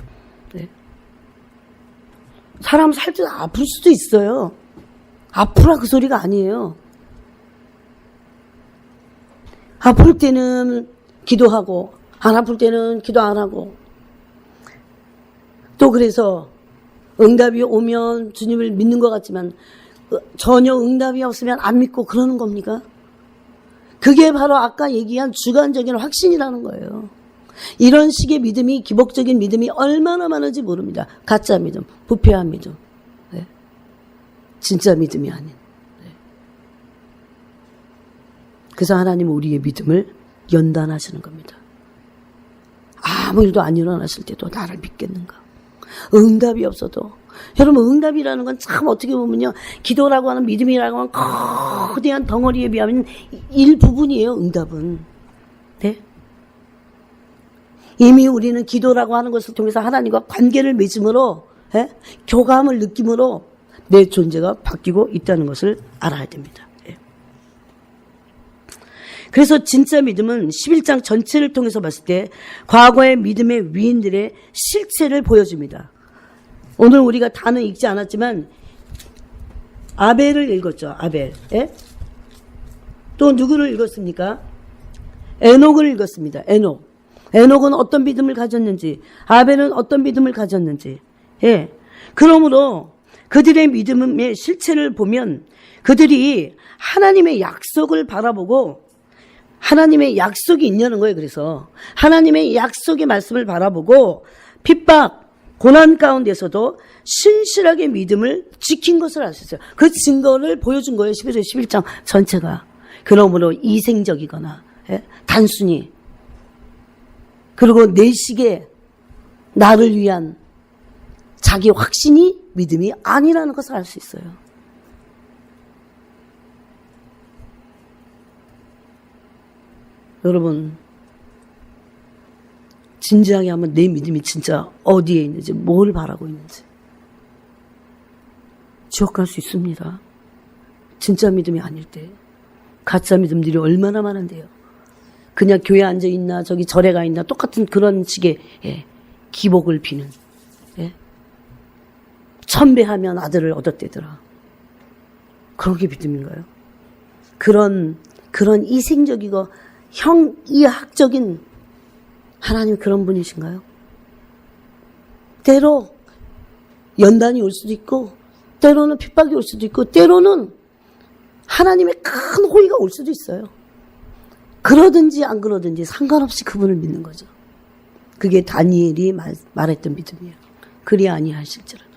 사람 살 때 아플 수도 있어요. 아프라 그 소리가 아니에요. 아플 때는 기도하고 안 아플 때는 기도 안 하고 또 그래서 응답이 오면 주님을 믿는 것 같지만 전혀 응답이 없으면 안 믿고 그러는 겁니까? 그게 바로 아까 얘기한 주관적인 확신이라는 거예요. 이런 식의 믿음이 기복적인 믿음이 얼마나 많은지 모릅니다. 가짜 믿음, 부패한 믿음. 진짜 믿음이 아닌. 그래서 하나님은 우리의 믿음을 연단하시는 겁니다. 아무 일도 안 일어났을 때도 나를 믿겠는가? 응답이 없어도. 여러분 응답이라는 건 참 어떻게 보면요. 기도라고 하는 믿음이라고 하는 거대한 덩어리에 비하면 일부분이에요. 응답은. 네? 이미 우리는 기도라고 하는 것을 통해서 하나님과 관계를 맺음으로 교감을 느낌으로 내 존재가 바뀌고 있다는 것을 알아야 됩니다. 그래서 진짜 믿음은 11장 전체를 통해서 봤을 때 과거의 믿음의 위인들의 실체를 보여줍니다. 오늘 우리가 다는 읽지 않았지만 아벨을 읽었죠. 아벨. 또 누구를 읽었습니까? 에녹을 읽었습니다. 에녹은 어떤 믿음을 가졌는지, 아벨은 어떤 믿음을 가졌는지. 그러므로 그들의 믿음의 실체를 보면 그들이 하나님의 약속을 바라보고 하나님의 약속이 있냐는 거예요. 그래서 하나님의 약속의 말씀을 바라보고 핍박, 고난 가운데서도 신실하게 믿음을 지킨 것을 알 수 있어요. 그 증거를 보여준 거예요. 11장 전체가. 그러므로 이생적이거나 단순히 그리고 내식에 나를 위한 자기 확신이 믿음이 아니라는 것을 알 수 있어요. 여러분 진지하게 한번 내 믿음이 진짜 어디에 있는지 뭘 바라고 있는지 지옥 갈 수 있습니다. 진짜 믿음이 아닐 때 가짜 믿음들이 얼마나 많은데요. 그냥 교회 앉아있나 저기 절에 가 있나 똑같은 그런 식의 기복을 비는 천배하면 아들을 얻었대더라. 그런 게 믿음인가요? 그런 이생적이고 형이학적인 하나님 그런 분이신가요? 때로 연단이 올 수도 있고 때로는 핍박이 올 수도 있고 때로는 하나님의 큰 호의가 올 수도 있어요. 그러든지 안 그러든지 상관없이 그분을 믿는 거죠. 그게 다니엘이 말했던 믿음이에요. 그리 아니하실지라도.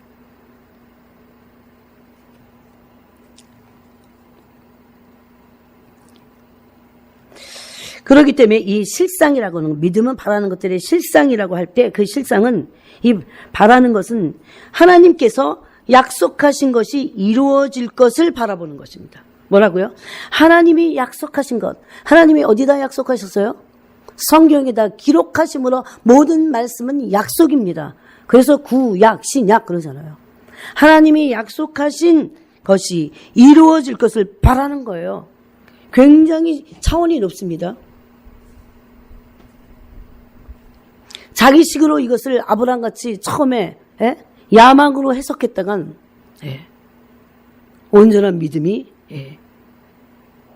그렇기 때문에 이 실상이라고 하는, 믿음은 바라는 것들의 실상이라고 할 때 그 실상은, 이 바라는 것은 하나님께서 약속하신 것이 이루어질 것을 바라보는 것입니다. 뭐라고요? 하나님이 약속하신 것. 하나님이 어디다 약속하셨어요? 성경에다 기록하심으로 모든 말씀은 약속입니다. 그래서 구약, 신약 그러잖아요. 하나님이 약속하신 것이 이루어질 것을 바라는 거예요. 굉장히 차원이 높습니다. 자기식으로 이것을 아브라함같이 처음에 야망으로 해석했다간 온전한 믿음이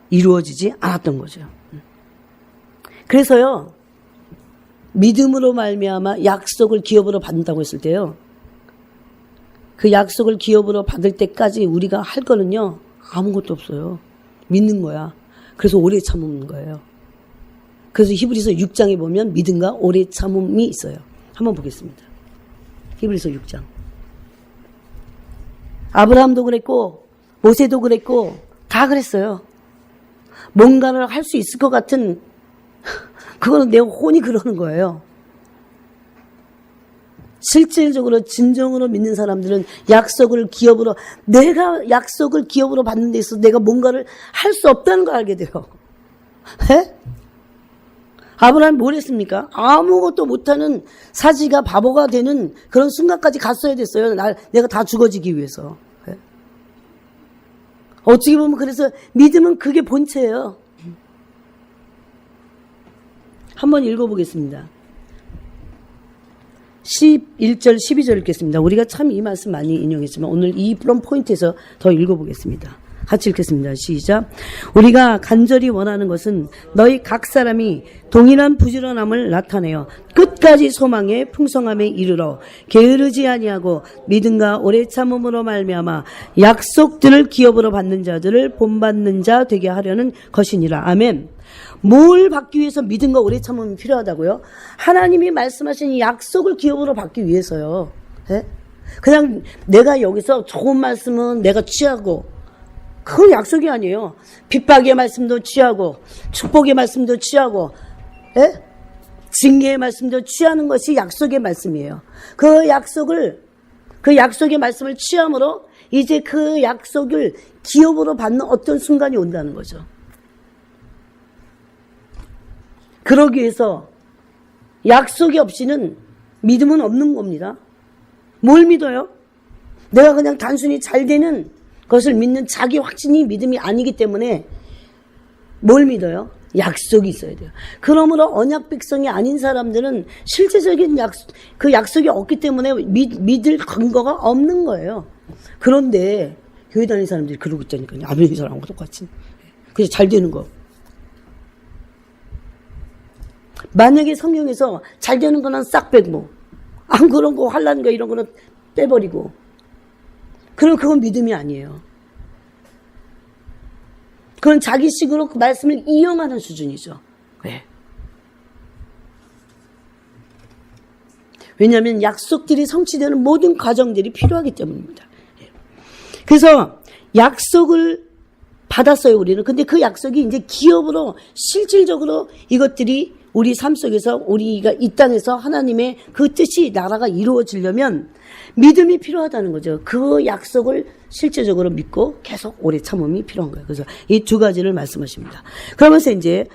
이루어지지 않았던 거죠. 그래서요, 믿음으로 말미암아 약속을 기업으로 받는다고 했을 때요, 그 약속을 기업으로 받을 때까지 우리가 할 거는요 아무것도 없어요. 믿는 거야. 그래서 오래 참는 거예요. 그래서 히브리서 6장에 보면 믿음과 오래 참음이 있어요. 한번 보겠습니다. 히브리서 6장. 아브라함도 그랬고 모세도 그랬고 다 그랬어요. 뭔가를 할 수 있을 것 같은, 그거는 내 혼이 그러는 거예요. 실질적으로 진정으로 믿는 사람들은 약속을 기업으로, 내가 약속을 기업으로 받는 데 있어서 내가 뭔가를 할 수 없다는 걸 알게 돼요. 에? 아브라함이 뭘 했습니까? 아무것도 못하는 사지가 바보가 되는 그런 순간까지 갔어야 됐어요. 내가 다 죽어지기 위해서. 에? 어떻게 보면 그래서 믿음은 그게 본체예요. 한번 읽어보겠습니다. 11절, 12절 읽겠습니다. 우리가 참 이 말씀 많이 인용했지만 오늘 이런 포인트에서 더 읽어보겠습니다. 같이 읽겠습니다. 시작. 우리가 간절히 원하는 것은 너희 각 사람이 동일한 부지런함을 나타내어 끝까지 소망의 풍성함에 이르러 게으르지 아니하고 믿음과 오래 참음으로 말미암아 약속들을 기업으로 받는 자들을 본받는 자 되게 하려는 것이니라. 아멘. 뭘 받기 위해서 믿음과 오래 참음이 필요하다고요? 하나님이 말씀하신 약속을 기업으로 받기 위해서요. 네? 그냥 내가 여기서 좋은 말씀은 내가 취하고, 그건 약속이 아니에요. 핍박의 말씀도 취하고 축복의 말씀도 취하고 징계의 말씀도 취하는 것이 약속의 말씀이에요. 그 약속의 말씀을 취함으로 이제 그 약속을 기업으로 받는 어떤 순간이 온다는 거죠. 그러기 위해서 약속이 없이는 믿음은 없는 겁니다. 뭘 믿어요? 내가 그냥 단순히 잘 되는 것을 믿는 자기 확신이 믿음이 아니기 때문에 뭘 믿어요? 약속이 있어야 돼요. 그러므로 언약 백성이 아닌 사람들은 실제적인 그 약속이 없기 때문에 믿을 근거가 없는 거예요. 그런데 교회 다니는 사람들이 그러고 있다니까요. 아벨 사람하고 똑같이. 그래서 잘 되는 거. 만약에 성경에서 잘 되는 거는 싹 빼고, 안 그런 거 하려는 거 이런 거는 빼버리고, 그럼 그건 믿음이 아니에요. 그건 자기식으로 그 말씀을 이용하는 수준이죠. 왜? 왜냐하면 약속들이 성취되는 모든 과정들이 필요하기 때문입니다. 그래서 약속을 받았어요, 우리는. 근데 그 약속이 이제 기업으로 실질적으로 이것들이 우리 삶 속에서 우리가 이 땅에서 하나님의 그 뜻이 나라가 이루어지려면 믿음이 필요하다는 거죠. 그 약속을 실제적으로 믿고 계속 오래 참음이 필요한 거예요. 그래서 이 두 가지를 말씀하십니다. 그러면서 이제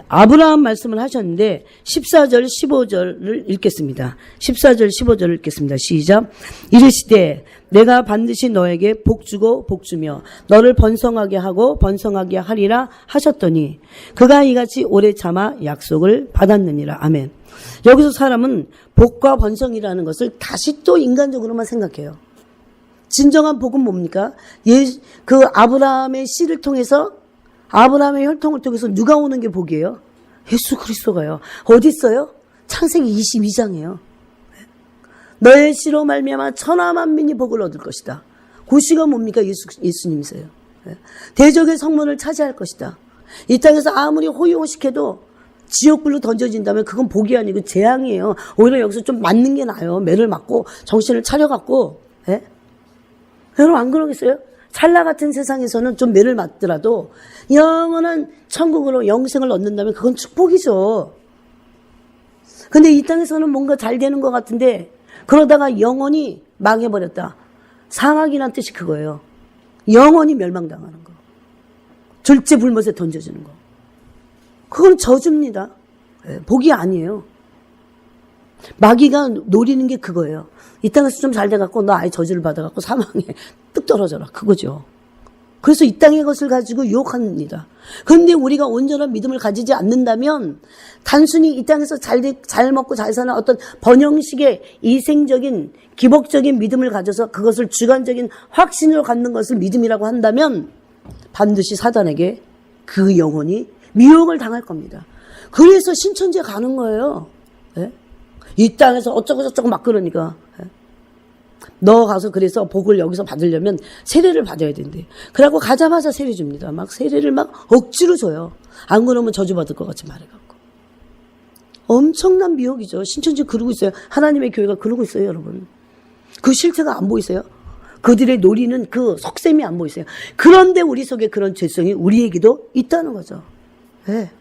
아브라함 말씀을 하셨는데 14절 15절을 읽겠습니다. 14절 15절을 읽겠습니다. 시작. 이르시되 내가 반드시 너에게 복주고 복주며 너를 번성하게 하고 번성하게 하리라 하셨더니 그가 이같이 오래 참아 약속을 받았느니라. 아멘. 여기서 사람은 복과 번성이라는 것을 다시 또 인간적으로만 생각해요. 진정한 복은 뭡니까? 그 아브라함의 씨를 통해서, 아브라함의 혈통을 통해서 누가 오는 게 복이에요? 예수 그리스도가요. 어디 있어요? 창세기 22장이에요. 너의 씨로 말미암아 천하 만민이 복을 얻을 것이다. 그 씨가 뭡니까? 예수님이세요. 대적의 성문을 차지할 것이다. 이 땅에서 아무리 호의호식해도 지옥불로 던져진다면 그건 복이 아니고 재앙이에요. 오히려 여기서 좀 맞는 게 나아요. 매를 맞고 정신을 차려갖고. 예? 여러분 안 그러겠어요? 찰나 같은 세상에서는 좀 매를 맞더라도 영원한 천국으로 영생을 얻는다면 그건 축복이죠. 근데 이 땅에서는 뭔가 잘 되는 것 같은데 그러다가 영원히 망해버렸다. 상하기란 뜻이 그거예요. 영원히 멸망당하는 거. 졸제 불못에 던져지는 거. 그건 저주입니다. 복이 아니에요. 마귀가 노리는 게 그거예요. 이 땅에서 좀 잘 돼갖고 너 아예 저주를 받아갖고 사망에 뚝 떨어져라. 그거죠. 그래서 이 땅의 것을 가지고 유혹합니다. 그런데 우리가 온전한 믿음을 가지지 않는다면 단순히 이 땅에서 잘 먹고 잘 사는 어떤 번영식의 이생적인 기복적인 믿음을 가져서 그것을 주관적인 확신으로 갖는 것을 믿음이라고 한다면 반드시 사단에게 그 영혼이 미혹을 당할 겁니다. 그래서 신천지에 가는 거예요. 예? 이 땅에서 어쩌고 저쩌고 막 그러니까. 예? 너 가서 그래서 복을 여기서 받으려면 세례를 받아야 된대. 그러고 가자마자 세례 줍니다. 막 세례를 막 억지로 줘요. 안 그러면 저주받을 것 같이 말해갖고. 엄청난 미혹이죠. 신천지 그러고 있어요. 하나님의 교회가 그러고 있어요, 여러분. 그 실체가 안 보이세요? 그들의 노리는 그 속셈이 안 보이세요? 그런데 우리 속에 그런 죄성이 우리에게도 있다는 거죠. 네.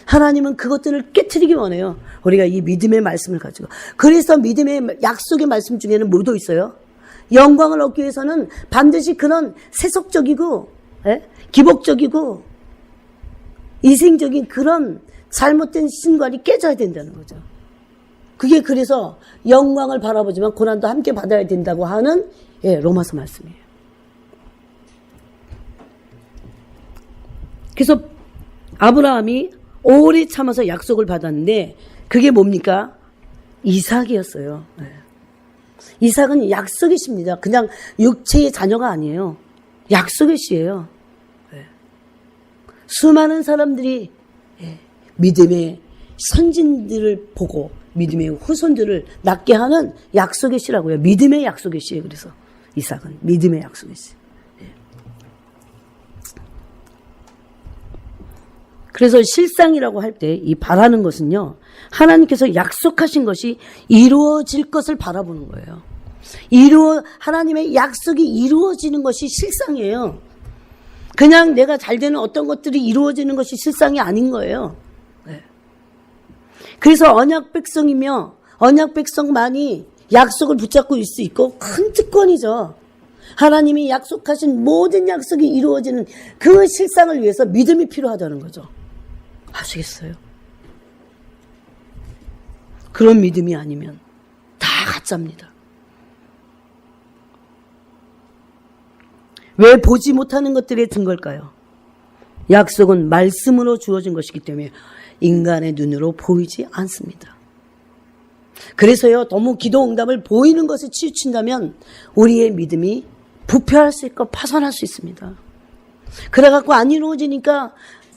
하나님은 그것들을 깨트리기 원해요. 우리가 이 믿음의 말씀을 가지고. 그래서 믿음의 약속의 말씀 중에는 뭐도 있어요? 영광을 얻기 위해서는 반드시 그런 세속적이고 기복적이고 이생적인 그런 잘못된 신관이 깨져야 된다는 거죠. 그게 그래서 영광을 바라보지만 고난도 함께 받아야 된다고 하는 로마서 말씀이에요. 그래서 아브라함이 오래 참아서 약속을 받았는데 그게 뭡니까? 이삭이었어요. 이삭은 약속의 씨입니다. 그냥 육체의 자녀가 아니에요. 약속의 씨예요. 수많은 사람들이 믿음의 선진들을 보고 믿음의 후손들을 낳게 하는 약속의 씨라고요. 믿음의 약속의 씨예요. 그래서 이삭은 믿음의 약속의 씨. 그래서 실상이라고 할 때 이 바라는 것은요, 하나님께서 약속하신 것이 이루어질 것을 바라보는 거예요. 하나님의 약속이 이루어지는 것이 실상이에요. 그냥 내가 잘 되는 어떤 것들이 이루어지는 것이 실상이 아닌 거예요. 그래서 언약 백성이며 언약 백성만이 약속을 붙잡고 있을 수 있고 큰 특권이죠. 하나님이 약속하신 모든 약속이 이루어지는 그 실상을 위해서 믿음이 필요하다는 거죠. 아시겠어요? 그런 믿음이 아니면 다 가짜입니다. 왜 보지 못하는 것들에 든 걸까요? 약속은 말씀으로 주어진 것이기 때문에 인간의 눈으로 보이지 않습니다. 그래서요, 너무 기도 응답을 보이는 것에 치우친다면 우리의 믿음이 부패할 수 있고 파손할 수 있습니다. 그래갖고 안 이루어지니까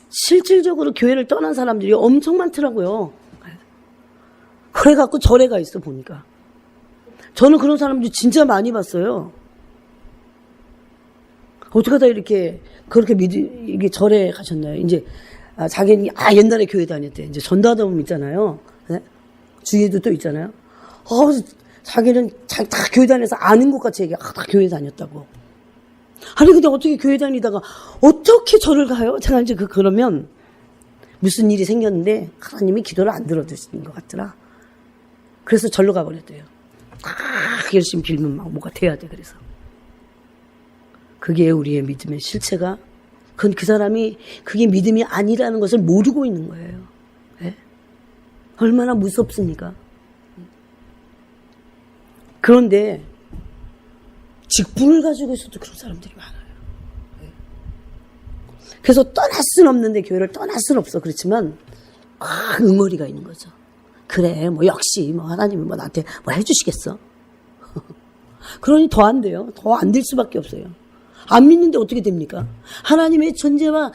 실질적으로 교회를 떠난 사람들이 엄청 많더라고요. 그래갖고 절에 가 있어 보니까. 저는 그런 사람들 진짜 많이 봤어요. 어떻게 하다 이렇게 그렇게 이게 절에 가셨나요? 이제 자기는 옛날에 교회 다녔대. 이제 전도하다 보면 있잖아요. 네? 주위에도 또 있잖아요. 자기는 다 교회 다녀서 아는 것 같이 얘기해. 다 교회 다녔다고. 아니 근데 어떻게 교회 다니다가 어떻게 절을 가요? 제가 이제 그러면 무슨 일이 생겼는데 하나님이 기도를 안 들어주시는 것 같더라. 그래서 절로 가버렸대요. 열심히 빌면 막 뭐가 돼야 돼. 그래서 그게 우리의 믿음의 실체가, 그건 그 사람이 그게 믿음이 아니라는 것을 모르고 있는 거예요. 네? 얼마나 무섭습니까? 그런데 직분을 가지고 있어도 그런 사람들이 많아요. 그래서 떠날 수는 없는데 교회를 떠날 수는 없어. 그렇지만 응어리가 있는 거죠. 그래 뭐 역시 뭐 하나님이 뭐 나한테 뭐 해주시겠어. 그러니 더 안 돼요. 더 안 될 수밖에 없어요. 안 믿는데 어떻게 됩니까? 하나님의 존재와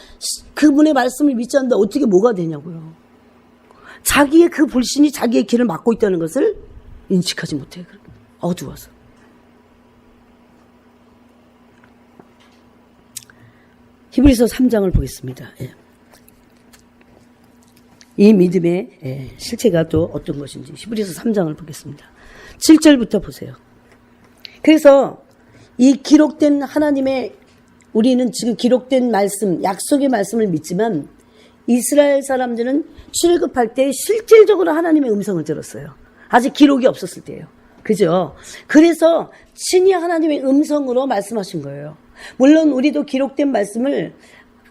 그분의 말씀을 믿지 않는데 어떻게 뭐가 되냐고요. 자기의 그 불신이 자기의 길을 막고 있다는 것을 인식하지 못해요. 어두워서. 히브리서 3장을 보겠습니다. 예. 이 믿음의 실체가 또 어떤 것인지 히브리서 3장을 보겠습니다. 7절부터 보세요. 그래서 이 기록된 하나님의, 우리는 지금 기록된 말씀, 약속의 말씀을 믿지만 이스라엘 사람들은 출애굽할 때 실질적으로 하나님의 음성을 들었어요. 아직 기록이 없었을 때예요. 그죠? 그래서 신이 하나님의 음성으로 말씀하신 거예요. 물론 우리도 기록된 말씀을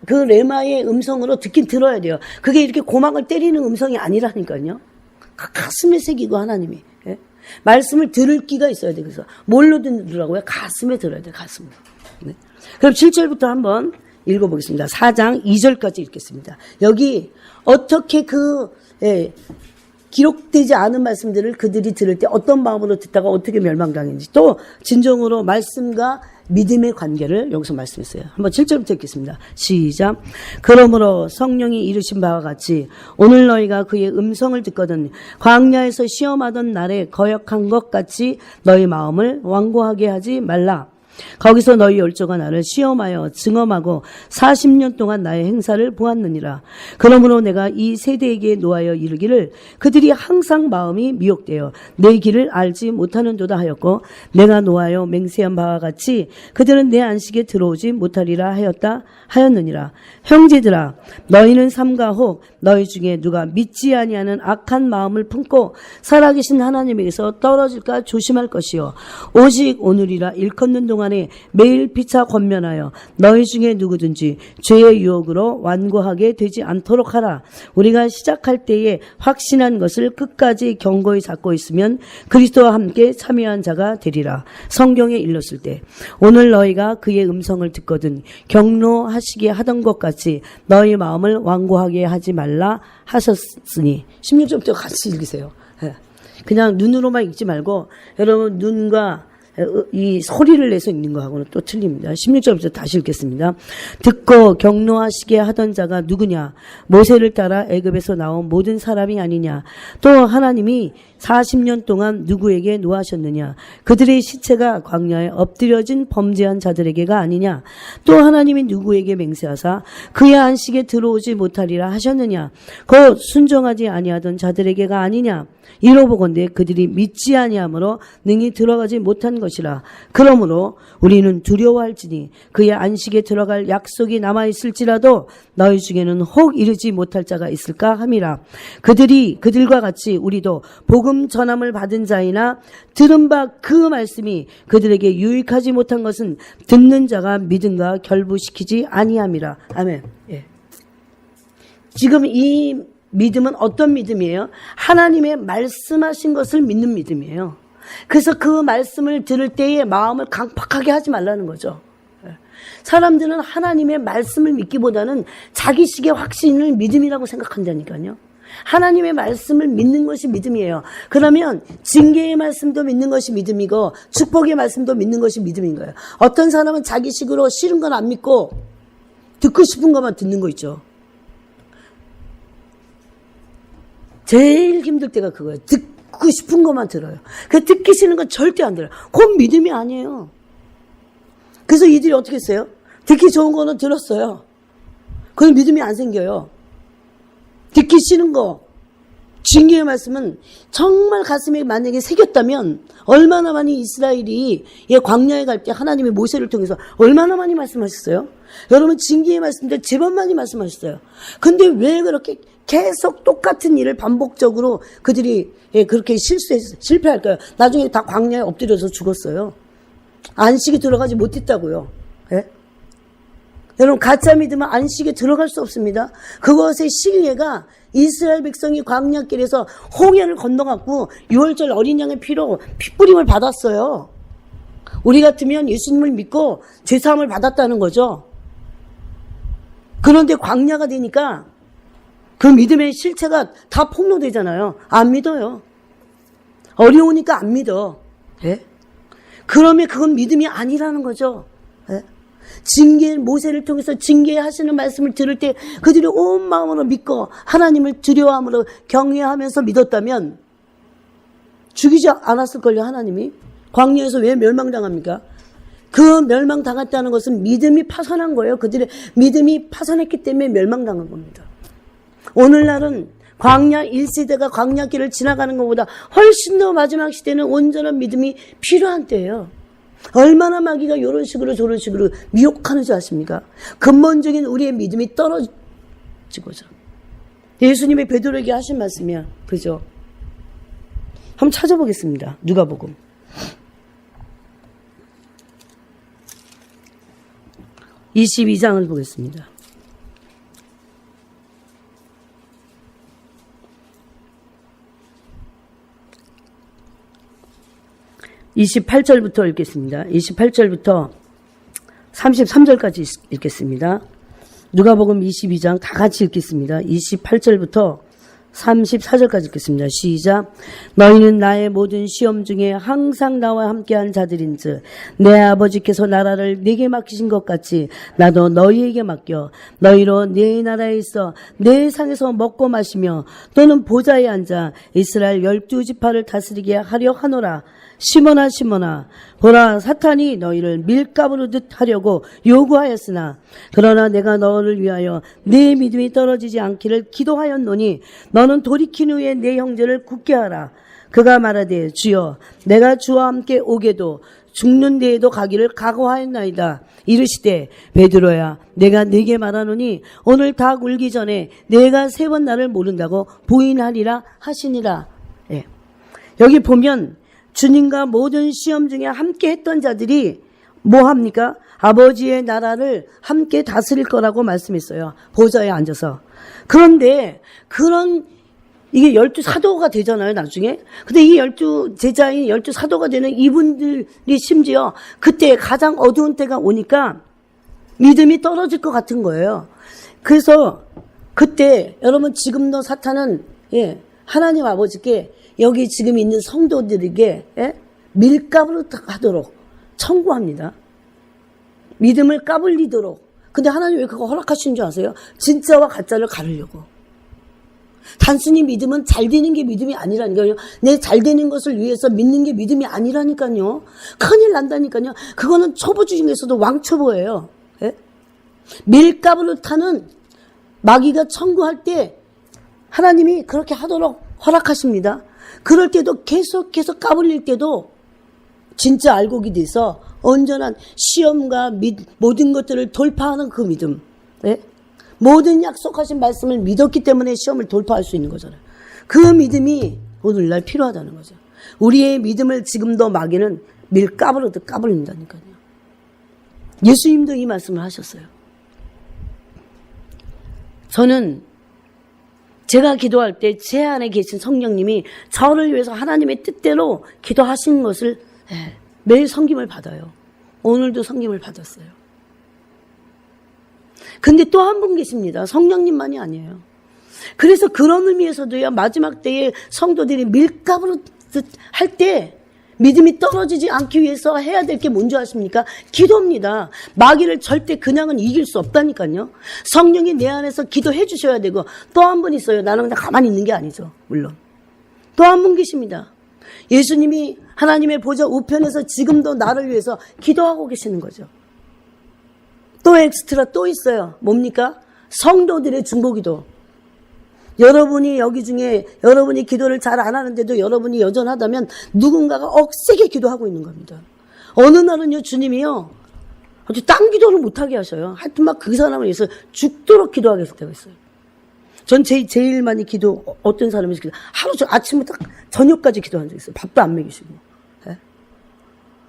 그 레마의 음성으로 듣긴 들어야 돼요. 그게 이렇게 고막을 때리는 음성이 아니라니까요. 가슴에 새기고 하나님이. 예? 말씀을 들을 끼가 있어야 돼요. 그래서 뭘로 들으라고요? 가슴에 들어야 돼요. 가슴으로. 네. 그럼 7절부터 한번 읽어보겠습니다. 4장 2절까지 읽겠습니다. 여기 어떻게 기록되지 않은 말씀들을 그들이 들을 때 어떤 마음으로 듣다가 어떻게 멸망당했는지, 또 진정으로 말씀과 믿음의 관계를 여기서 말씀했어요. 한번 7절부터 읽겠습니다. 시작. 그러므로 성령이 이르신 바와 같이 오늘 너희가 그의 음성을 듣거든 광야에서 시험하던 날에 거역한 것 같이 너희 마음을 완고하게 하지 말라. 거기서 너희 열조가 나를 시험하여 증언하고 40년 동안 나의 행사를 보았느니라. 그러므로 내가 이 세대에게 노하여 이르기를 그들이 항상 마음이 미혹되어 내 길을 알지 못하는도다 하였고, 내가 노하여 맹세한 바와 같이 그들은 내 안식에 들어오지 못하리라 하였느니라. 형제들아, 너희는 삼가 혹 너희 중에 누가 믿지 아니하는 악한 마음을 품고 살아계신 하나님에게서 떨어질까 조심할 것이요, 오직 오늘이라 일컫는 동안에 매일 피차 권면하여 너희 중에 누구든지 죄의 유혹으로 완고하게 되지 않도록 하라. 우리가 시작할 때에 확신한 것을 끝까지 견고히 잡고 있으면 그리스도와 함께 참여한 자가 되리라. 성경에 일렀을 때 오늘 너희가 그의 음성을 듣거든 경노하시게 하던 것 같이 너희 마음을 완고하게 하지 말라 하셨으니. 16절부터 같이 읽으세요. 그냥 눈으로만 읽지 말고 여러분 눈과 이 소리를 내서 읽는 거하고는 또 틀립니다. 16절부터 다시 읽겠습니다. 듣고 경노하시게 하던 자가 누구냐? 모세를 따라 애굽에서 나온 모든 사람이 아니냐? 또 하나님이 40년 동안 누구에게 노하셨느냐? 그들의 시체가 광야에 엎드려진 범죄한 자들에게가 아니냐? 또 하나님이 누구에게 맹세하사 그의 안식에 들어오지 못하리라 하셨느냐? 곧 순종하지 아니하던 자들에게가 아니냐? 이로보건대 그들이 믿지 아니함으로 능히 들어가지 못한 것이라. 그러므로 우리는 두려워할지니 그의 안식에 들어갈 약속이 남아있을지라도 너희 중에는 혹 이르지 못할 자가 있을까 함이라. 그들과 같이 우리도 복음 전함을 받은 자이나 들은 바 그 말씀이 그들에게 유익하지 못한 것은 듣는 자가 믿음과 결부시키지 아니함이라. 아멘. 예. 지금 이 믿음은 어떤 믿음이에요? 하나님의 말씀하신 것을 믿는 믿음이에요. 그래서 그 말씀을 들을 때에 마음을 강팍하게 하지 말라는 거죠. 사람들은 하나님의 말씀을 믿기보다는 자기식의 확신을 믿음이라고 생각한다니까요. 하나님의 말씀을 믿는 것이 믿음이에요. 그러면 징계의 말씀도 믿는 것이 믿음이고 축복의 말씀도 믿는 것이 믿음인 거예요. 어떤 사람은 자기식으로 싫은 건 안 믿고 듣고 싶은 것만 듣는 거 있죠. 제일 힘들 때가 그거예요. 듣고 싶은 것만 들어요. 그 듣기 싫은 건 절대 안 들어요. 그건 믿음이 아니에요. 그래서 이들이 어떻게 했어요? 듣기 좋은 거는 들었어요. 그건 믿음이 안 생겨요. 듣기 싫은 거, 징계의 말씀은 정말 가슴에 만약에 새겼다면 얼마나 많이 이스라엘이 광야에 갈 때 하나님의 모세를 통해서 얼마나 많이 말씀하셨어요? 여러분 징계의 말씀들 제법 많이 말씀하셨어요. 근데 왜 그렇게 계속 똑같은 일을 반복적으로 그들이 그렇게 실패할까요? 나중에 다 광야에 엎드려서 죽었어요. 안식에 들어가지 못했다고요. 예? 여러분 가짜 믿으면 안식에 들어갈 수 없습니다. 그것의 실례가 이스라엘 백성이 광야길에서 홍해를 건너갔고 6월절 어린 양의 피로 피뿌림을 받았어요. 우리 같으면 예수님을 믿고 죄사함을 받았다는 거죠. 그런데 광야가 되니까 그 믿음의 실체가 다 폭로되잖아요. 안 믿어요. 어려우니까 안 믿어. 예? 그러면 그건 믿음이 아니라는 거죠. 예? 모세를 통해서 징계하시는 말씀을 들을 때 그들이 온 마음으로 믿고 하나님을 두려워함으로 경외하면서 믿었다면 죽이지 않았을걸요. 하나님이 광야에서 왜 멸망당합니까? 그 멸망당했다는 것은 믿음이 파산한 거예요. 그들의 믿음이 파산했기 때문에 멸망당한 겁니다. 오늘날은 광야 1세대가 광야길을 지나가는 것보다 훨씬 더 마지막 시대는 온전한 믿음이 필요한 때예요. 얼마나 마귀가 이런 식으로 저런 식으로 미혹하는 줄 아십니까? 근본적인 우리의 믿음이 떨어지고죠. 예수님이 베드로에게 하신 말씀이야. 그죠? 한번 찾아보겠습니다. 누가복음 22장을 보겠습니다. 28절부터 읽겠습니다. 28절부터 33절까지 읽겠습니다. 누가복음 22장 다 같이 읽겠습니다. 28절부터 34절까지 읽겠습니다. 시작. 너희는 나의 모든 시험 중에 항상 나와 함께한 자들인즉 내 아버지께서 나라를 내게 맡기신 것 같이 나도 너희에게 맡겨 너희로 내 나라에 있어 내 상에서 먹고 마시며 또는 보좌에 앉아 이스라엘 12지파를 다스리게 하려 하노라. 시몬아 시몬아 보라 사탄이 너희를 밀가부르듯 하려고 요구하였으나 그러나 내가 너를 위하여 네 믿음이 떨어지지 않기를 기도하였노니 너는 돌이킨 후에 내 형제를 굳게 하라. 그가 말하되 주여 내가 주와 함께 오게도 죽는 데에도 가기를 각오하였나이다. 이르시되 베드로야 내가 네게 말하노니 오늘 닭 울기 전에 내가 3번 나를 모른다고 부인하리라 하시니라. 예. 여기 보면 주님과 모든 시험 중에 함께 했던 자들이 뭐 합니까? 아버지의 나라를 함께 다스릴 거라고 말씀했어요. 보좌에 앉아서. 그런데 이게 12사도가 되잖아요, 나중에. 근데 이 12제자인 12사도가 되는 이분들이 심지어 그때 가장 어두운 때가 오니까 믿음이 떨어질 것 같은 거예요. 그래서 그때 여러분 지금도 사탄은 하나님 아버지께 여기 지금 있는 성도들에게 밀가부르 하도록 청구합니다. 믿음을 까불리도록. 근데 하나님 왜 그거 허락하시는 줄 아세요? 진짜와 가짜를 가르려고. 단순히 믿음은 잘 되는 게 믿음이 아니라니까요. 내 잘 되는 것을 위해서 믿는 게 믿음이 아니라니까요. 큰일 난다니까요. 그거는 초보 중에서도 왕초보예요. 밀가부르타는 마귀가 청구할 때 하나님이 그렇게 하도록 허락하십니다. 그럴 때도 계속해서 까불릴 때도 진짜 알곡이 돼서 온전한 시험과 모든 것들을 돌파하는 그 믿음. 모든 약속하신 말씀을 믿었기 때문에 시험을 돌파할 수 있는 거잖아요. 그 믿음이 오늘날 필요하다는 거죠. 우리의 믿음을 지금도 마귀는 밀가부르듯 까불린다니까요. 예수님도 이 말씀을 하셨어요. 저는 제가 기도할 때 제 안에 계신 성령님이 저를 위해서 하나님의 뜻대로 기도하시는 것을 매일 성김을 받아요. 오늘도 성김을 받았어요. 근데 또 한 분 계십니다. 성령님만이 아니에요. 그래서 그런 의미에서도요, 마지막 때에 성도들이 밀가부르듯 할 때 믿음이 떨어지지 않기 위해서 해야 될 게 뭔지 아십니까? 기도입니다. 마귀를 절대 그냥은 이길 수 없다니까요. 성령이 내 안에서 기도해 주셔야 되고, 또 한 분 있어요. 나는 그냥 가만히 있는 게 아니죠. 물론. 또 한 분 계십니다. 예수님이 하나님의 보좌 우편에서 지금도 나를 위해서 기도하고 계시는 거죠. 또 엑스트라 또 있어요. 뭡니까? 성도들의 중보기도. 여러분이 여기 중에 여러분이 기도를 잘 안 하는데도 여러분이 여전하다면 누군가가 억세게 기도하고 있는 겁니다. 어느 날은요, 주님이요, 아주 딴 기도를 못하게 하셔요. 하여튼 막 그 사람을 위해서 죽도록 기도하게 할 때가 있어요. 전 제일 많이 어떤 사람이 기도, 하루 아침부터 저녁까지 기도한 적 있어요. 밥도 안 먹이시고.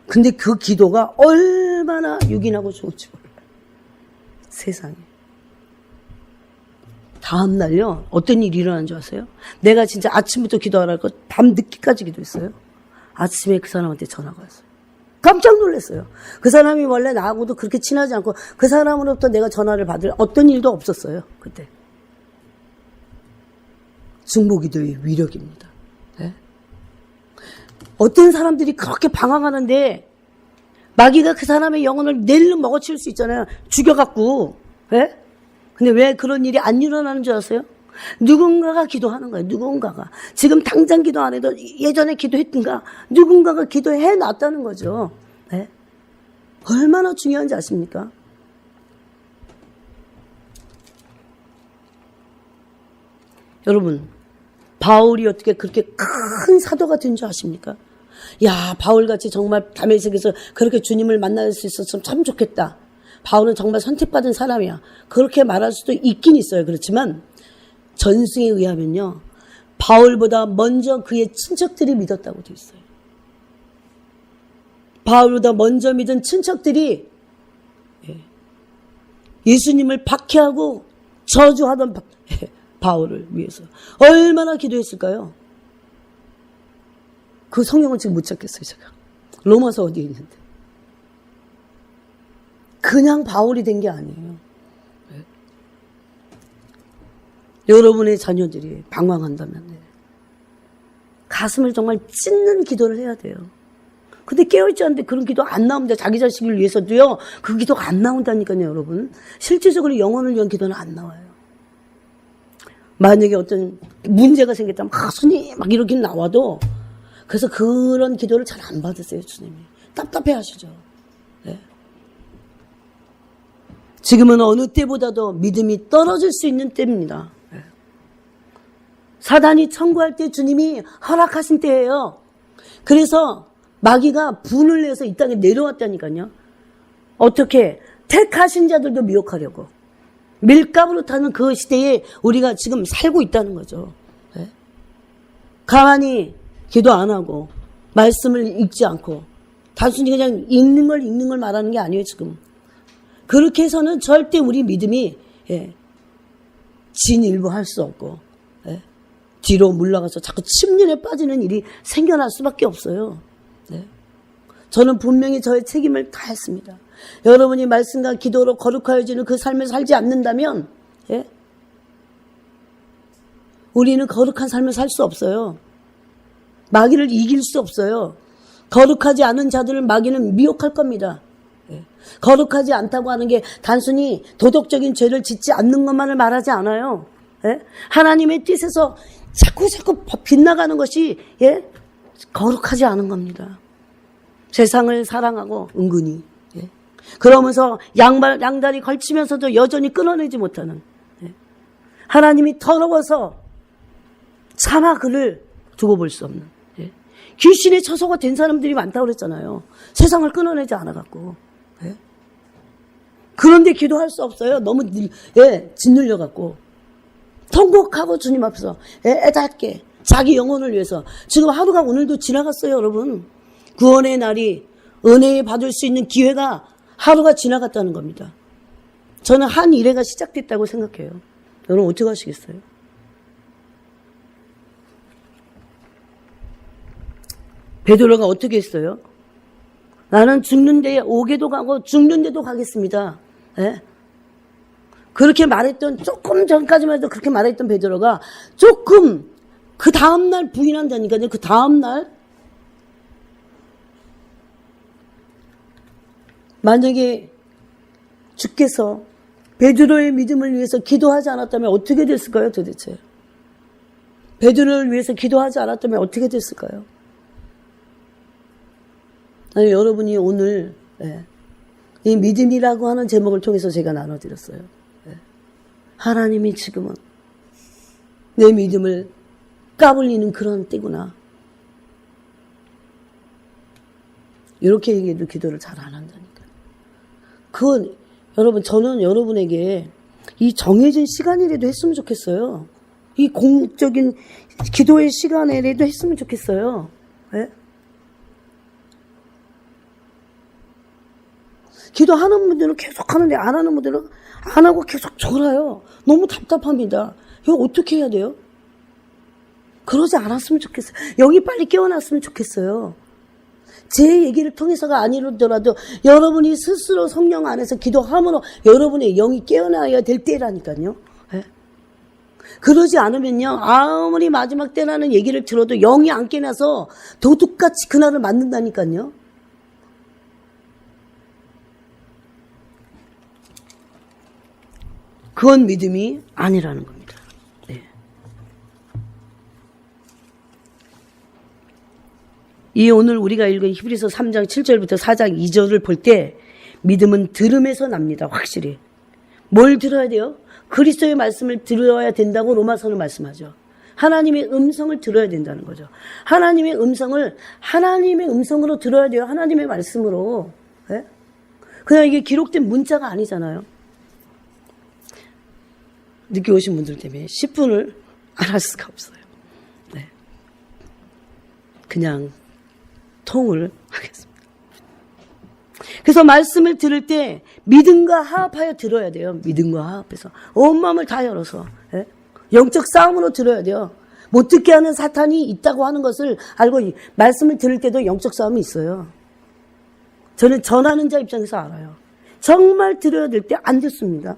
근데 그 기도가 얼마나 유긴하고 좋은지 몰라요. 세상에. 다음날요, 어떤 일이 일어난 줄 아세요? 내가 진짜 아침부터 기도하라고 밤 늦게까지 기도했어요. 아침에 그 사람한테 전화가 왔어요. 깜짝 놀랐어요. 그 사람이 원래 나하고도 그렇게 친하지 않고 그 사람으로부터 내가 전화를 받을 어떤 일도 없었어요. 그때. 중보기도의 위력입니다. 네? 어떤 사람들이 그렇게 방황하는데 마귀가 그 사람의 영혼을 내일로 먹어치울 수 있잖아요. 죽여갖고. 네? 근데 왜 그런 일이 안 일어나는 줄 아세요? 누군가가 기도하는 거예요. 누군가가. 지금 당장 기도 안 해도 예전에 기도했던가 누군가가 기도해 놨다는 거죠. 네? 얼마나 중요한지 아십니까? 여러분, 바울이 어떻게 그렇게 큰 사도가 된 줄 아십니까? 야, 바울같이 정말 다메섹에서 그렇게 주님을 만날 수 있었으면 참 좋겠다. 바울은 정말 선택받은 사람이야. 그렇게 말할 수도 있긴 있어요. 그렇지만 전승에 의하면요, 바울보다 먼저 그의 친척들이 믿었다고 돼 있어요. 바울보다 먼저 믿은 친척들이 예수님을 박해하고 저주하던 바울을 위해서 얼마나 기도했을까요? 그 성경은 지금 못 찾겠어요, 제가. 로마서 어디에 있는데. 그냥 바울이 된 게 아니에요. 여러분의 자녀들이 방황한다면 가슴을 정말 찢는 기도를 해야 돼요. 근데 깨어있지 않는데 그런 기도 안 나옵니다. 자기 자식을 위해서도요, 그 기도가 안 나온다니까요, 여러분. 실질적으로 영혼을 위한 기도는 안 나와요. 만약에 어떤 문제가 생겼다면, 손이 막 이렇게 나와도, 그래서 그런 기도를 잘 안 받으세요, 주님이. 답답해 하시죠. 네. 지금은 어느 때보다도 믿음이 떨어질 수 있는 때입니다. 네. 사단이 청구할 때 주님이 허락하신 때예요. 그래서 마귀가 분을 내서 이 땅에 내려왔다니까요. 어떻게? 택하신 자들도 미혹하려고. 밀가부로 타는 그 시대에 우리가 지금 살고 있다는 거죠. 네. 가만히 기도 안 하고 말씀을 읽지 않고 단순히 그냥 읽는 걸 말하는 게 아니에요, 지금. 그렇게 해서는 절대 우리 믿음이 진일보 할 수 없고 뒤로 물러가서 자꾸 침륜에 빠지는 일이 생겨날 수밖에 없어요. 저는 분명히 저의 책임을 다했습니다. 여러분이 말씀과 기도로 거룩하여지는 그 삶을 살지 않는다면 우리는 거룩한 삶을 살 수 없어요. 마귀를 이길 수 없어요. 거룩하지 않은 자들을 마귀는 미혹할 겁니다. 거룩하지 않다고 하는 게 단순히 도덕적인 죄를 짓지 않는 것만을 말하지 않아요. 하나님의 뜻에서 자꾸 빗나가는 것이 거룩하지 않은 겁니다. 세상을 사랑하고 은근히 그러면서 양다리 걸치면서도 여전히 끊어내지 못하는, 하나님이 더러워서 차마 그를 두고 볼 수 없는, 귀신의 처소가 된 사람들이 많다고 그랬잖아요. 세상을 끊어내지 않아갖고. 그런데 기도할 수 없어요. 너무 짓눌려갖고. 통곡하고 주님 앞에서 애달게 자기 영혼을 위해서. 지금 하루가 오늘도 지나갔어요, 여러분. 구원의 날이, 은혜 받을 수 있는 기회가 하루가 지나갔다는 겁니다. 저는 한 일회가 시작됐다고 생각해요. 여러분 어떻게 하시겠어요? 베드로가 어떻게 했어요? 나는 죽는 데에 오게도 가고 죽는 데도 가겠습니다. 그렇게 말했던, 조금 전까지만 해도 그렇게 말했던 베드로가 조금 그 다음날 부인한다니까요. 그 다음날 만약에 주께서 베드로의 믿음을 위해서 기도하지 않았다면 어떻게 됐을까요, 도대체? 베드로를 위해서 기도하지 않았다면 어떻게 됐을까요? 아니, 여러분이 오늘 이 믿음이라고 하는 제목을 통해서 제가 나눠드렸어요. 하나님이 지금은 내 믿음을 까불리는 그런 때구나. 이렇게 얘기해도 기도를 잘 안 한다니까. 그건 여러분, 저는 여러분에게 이 정해진 시간이라도 했으면 좋겠어요. 이 공적인 기도의 시간이라도 했으면 좋겠어요. 기도하는 분들은 계속 하는데 안 하는 분들은 안 하고 계속 졸아요. 너무 답답합니다. 이거 어떻게 해야 돼요? 그러지 않았으면 좋겠어요. 여기 빨리 깨어났으면 좋겠어요. 제 얘기를 통해서가 아니더라도 여러분이 스스로 성령 안에서 기도함으로 여러분의 영이 깨어나야 될 때라니까요. 그러지 않으면요, 아무리 마지막 때라는 얘기를 들어도 영이 안 깨나서 도둑같이 그날을 맞는다니까요. 그건 믿음이 아니라는 겁니다. 이 오늘 우리가 읽은 히브리서 3장 7절부터 4장 2절을 볼 때 믿음은 들음에서 납니다. 확실히. 뭘 들어야 돼요? 그리스도의 말씀을 들어야 된다고 로마서는 말씀하죠. 하나님의 음성을 들어야 된다는 거죠. 하나님의 음성으로 들어야 돼요. 하나님의 말씀으로. 네? 그냥 이게 기록된 문자가 아니잖아요. 늦게 오신 분들 때문에 10분을 안 할 수가 없어요. 네. 그냥 통을 하겠습니다. 그래서 말씀을 들을 때 믿음과 화합하여 들어야 돼요. 믿음과 화합해서 온 마음을 다 열어서 영적 싸움으로 들어야 돼요. 못 듣게 하는 사탄이 있다고 하는 것을 알고 말씀을 들을 때도 영적 싸움이 있어요. 저는 전하는 자 입장에서 알아요. 정말 들어야 될 때 안 듣습니다.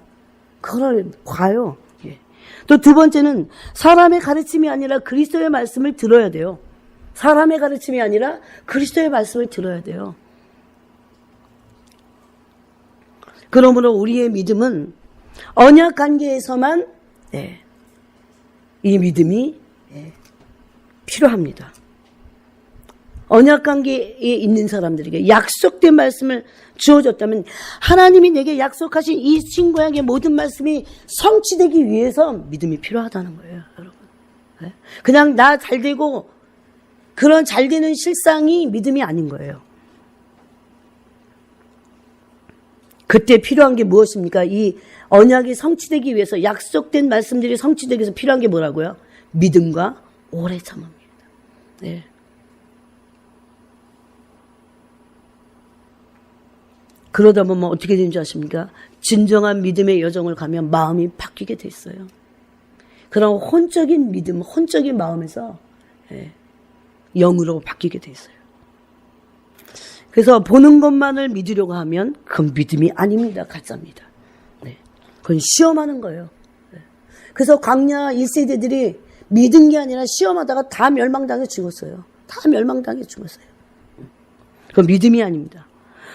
그걸 봐요. 또 두 번째는 사람의 가르침이 아니라 그리스도의 말씀을 들어야 돼요. 사람의 가르침이 아니라 그리스도의 말씀을 들어야 돼요. 그러므로 우리의 믿음은 언약 관계에서만 이 믿음이 필요합니다. 언약 관계에 있는 사람들에게 약속된 말씀을 주어졌다면 하나님이 내게 약속하신 이 친구에게 모든 말씀이 성취되기 위해서 믿음이 필요하다는 거예요, 여러분. 그냥 나 잘 되고 그런 잘 되는 실상이 믿음이 아닌 거예요. 그때 필요한 게 무엇입니까? 이 언약이 성취되기 위해서, 약속된 말씀들이 성취되기 위해서 필요한 게 뭐라고요? 믿음과 오래 참음입니다. 네. 그러다 보면 어떻게 되는지 아십니까? 진정한 믿음의 여정을 가면 마음이 바뀌게 돼 있어요. 그런 혼적인 믿음, 혼적인 마음에서 영으로 바뀌게 돼 있어요. 그래서 보는 것만을 믿으려고 하면 그건 믿음이 아닙니다. 가짜입니다. 네. 그건 시험하는 거예요. 네. 그래서 광야 1세대들이 믿은 게 아니라 시험하다가 다 멸망당해 죽었어요. 다 멸망당해 죽었어요. 그건 믿음이 아닙니다.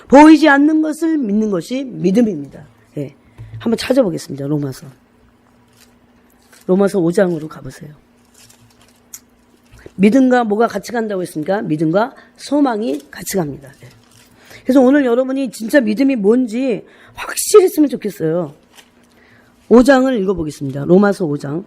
보이지 않는 것을 믿는 것이 믿음입니다. 네. 한번 찾아보겠습니다. 로마서 5장으로 가보세요. 믿음과 뭐가 같이 간다고 했습니까? 믿음과 소망이 같이 갑니다. 네. 그래서 오늘 여러분이 진짜 믿음이 뭔지 확실히 했으면 좋겠어요. 5장을 읽어보겠습니다. 로마서 5장.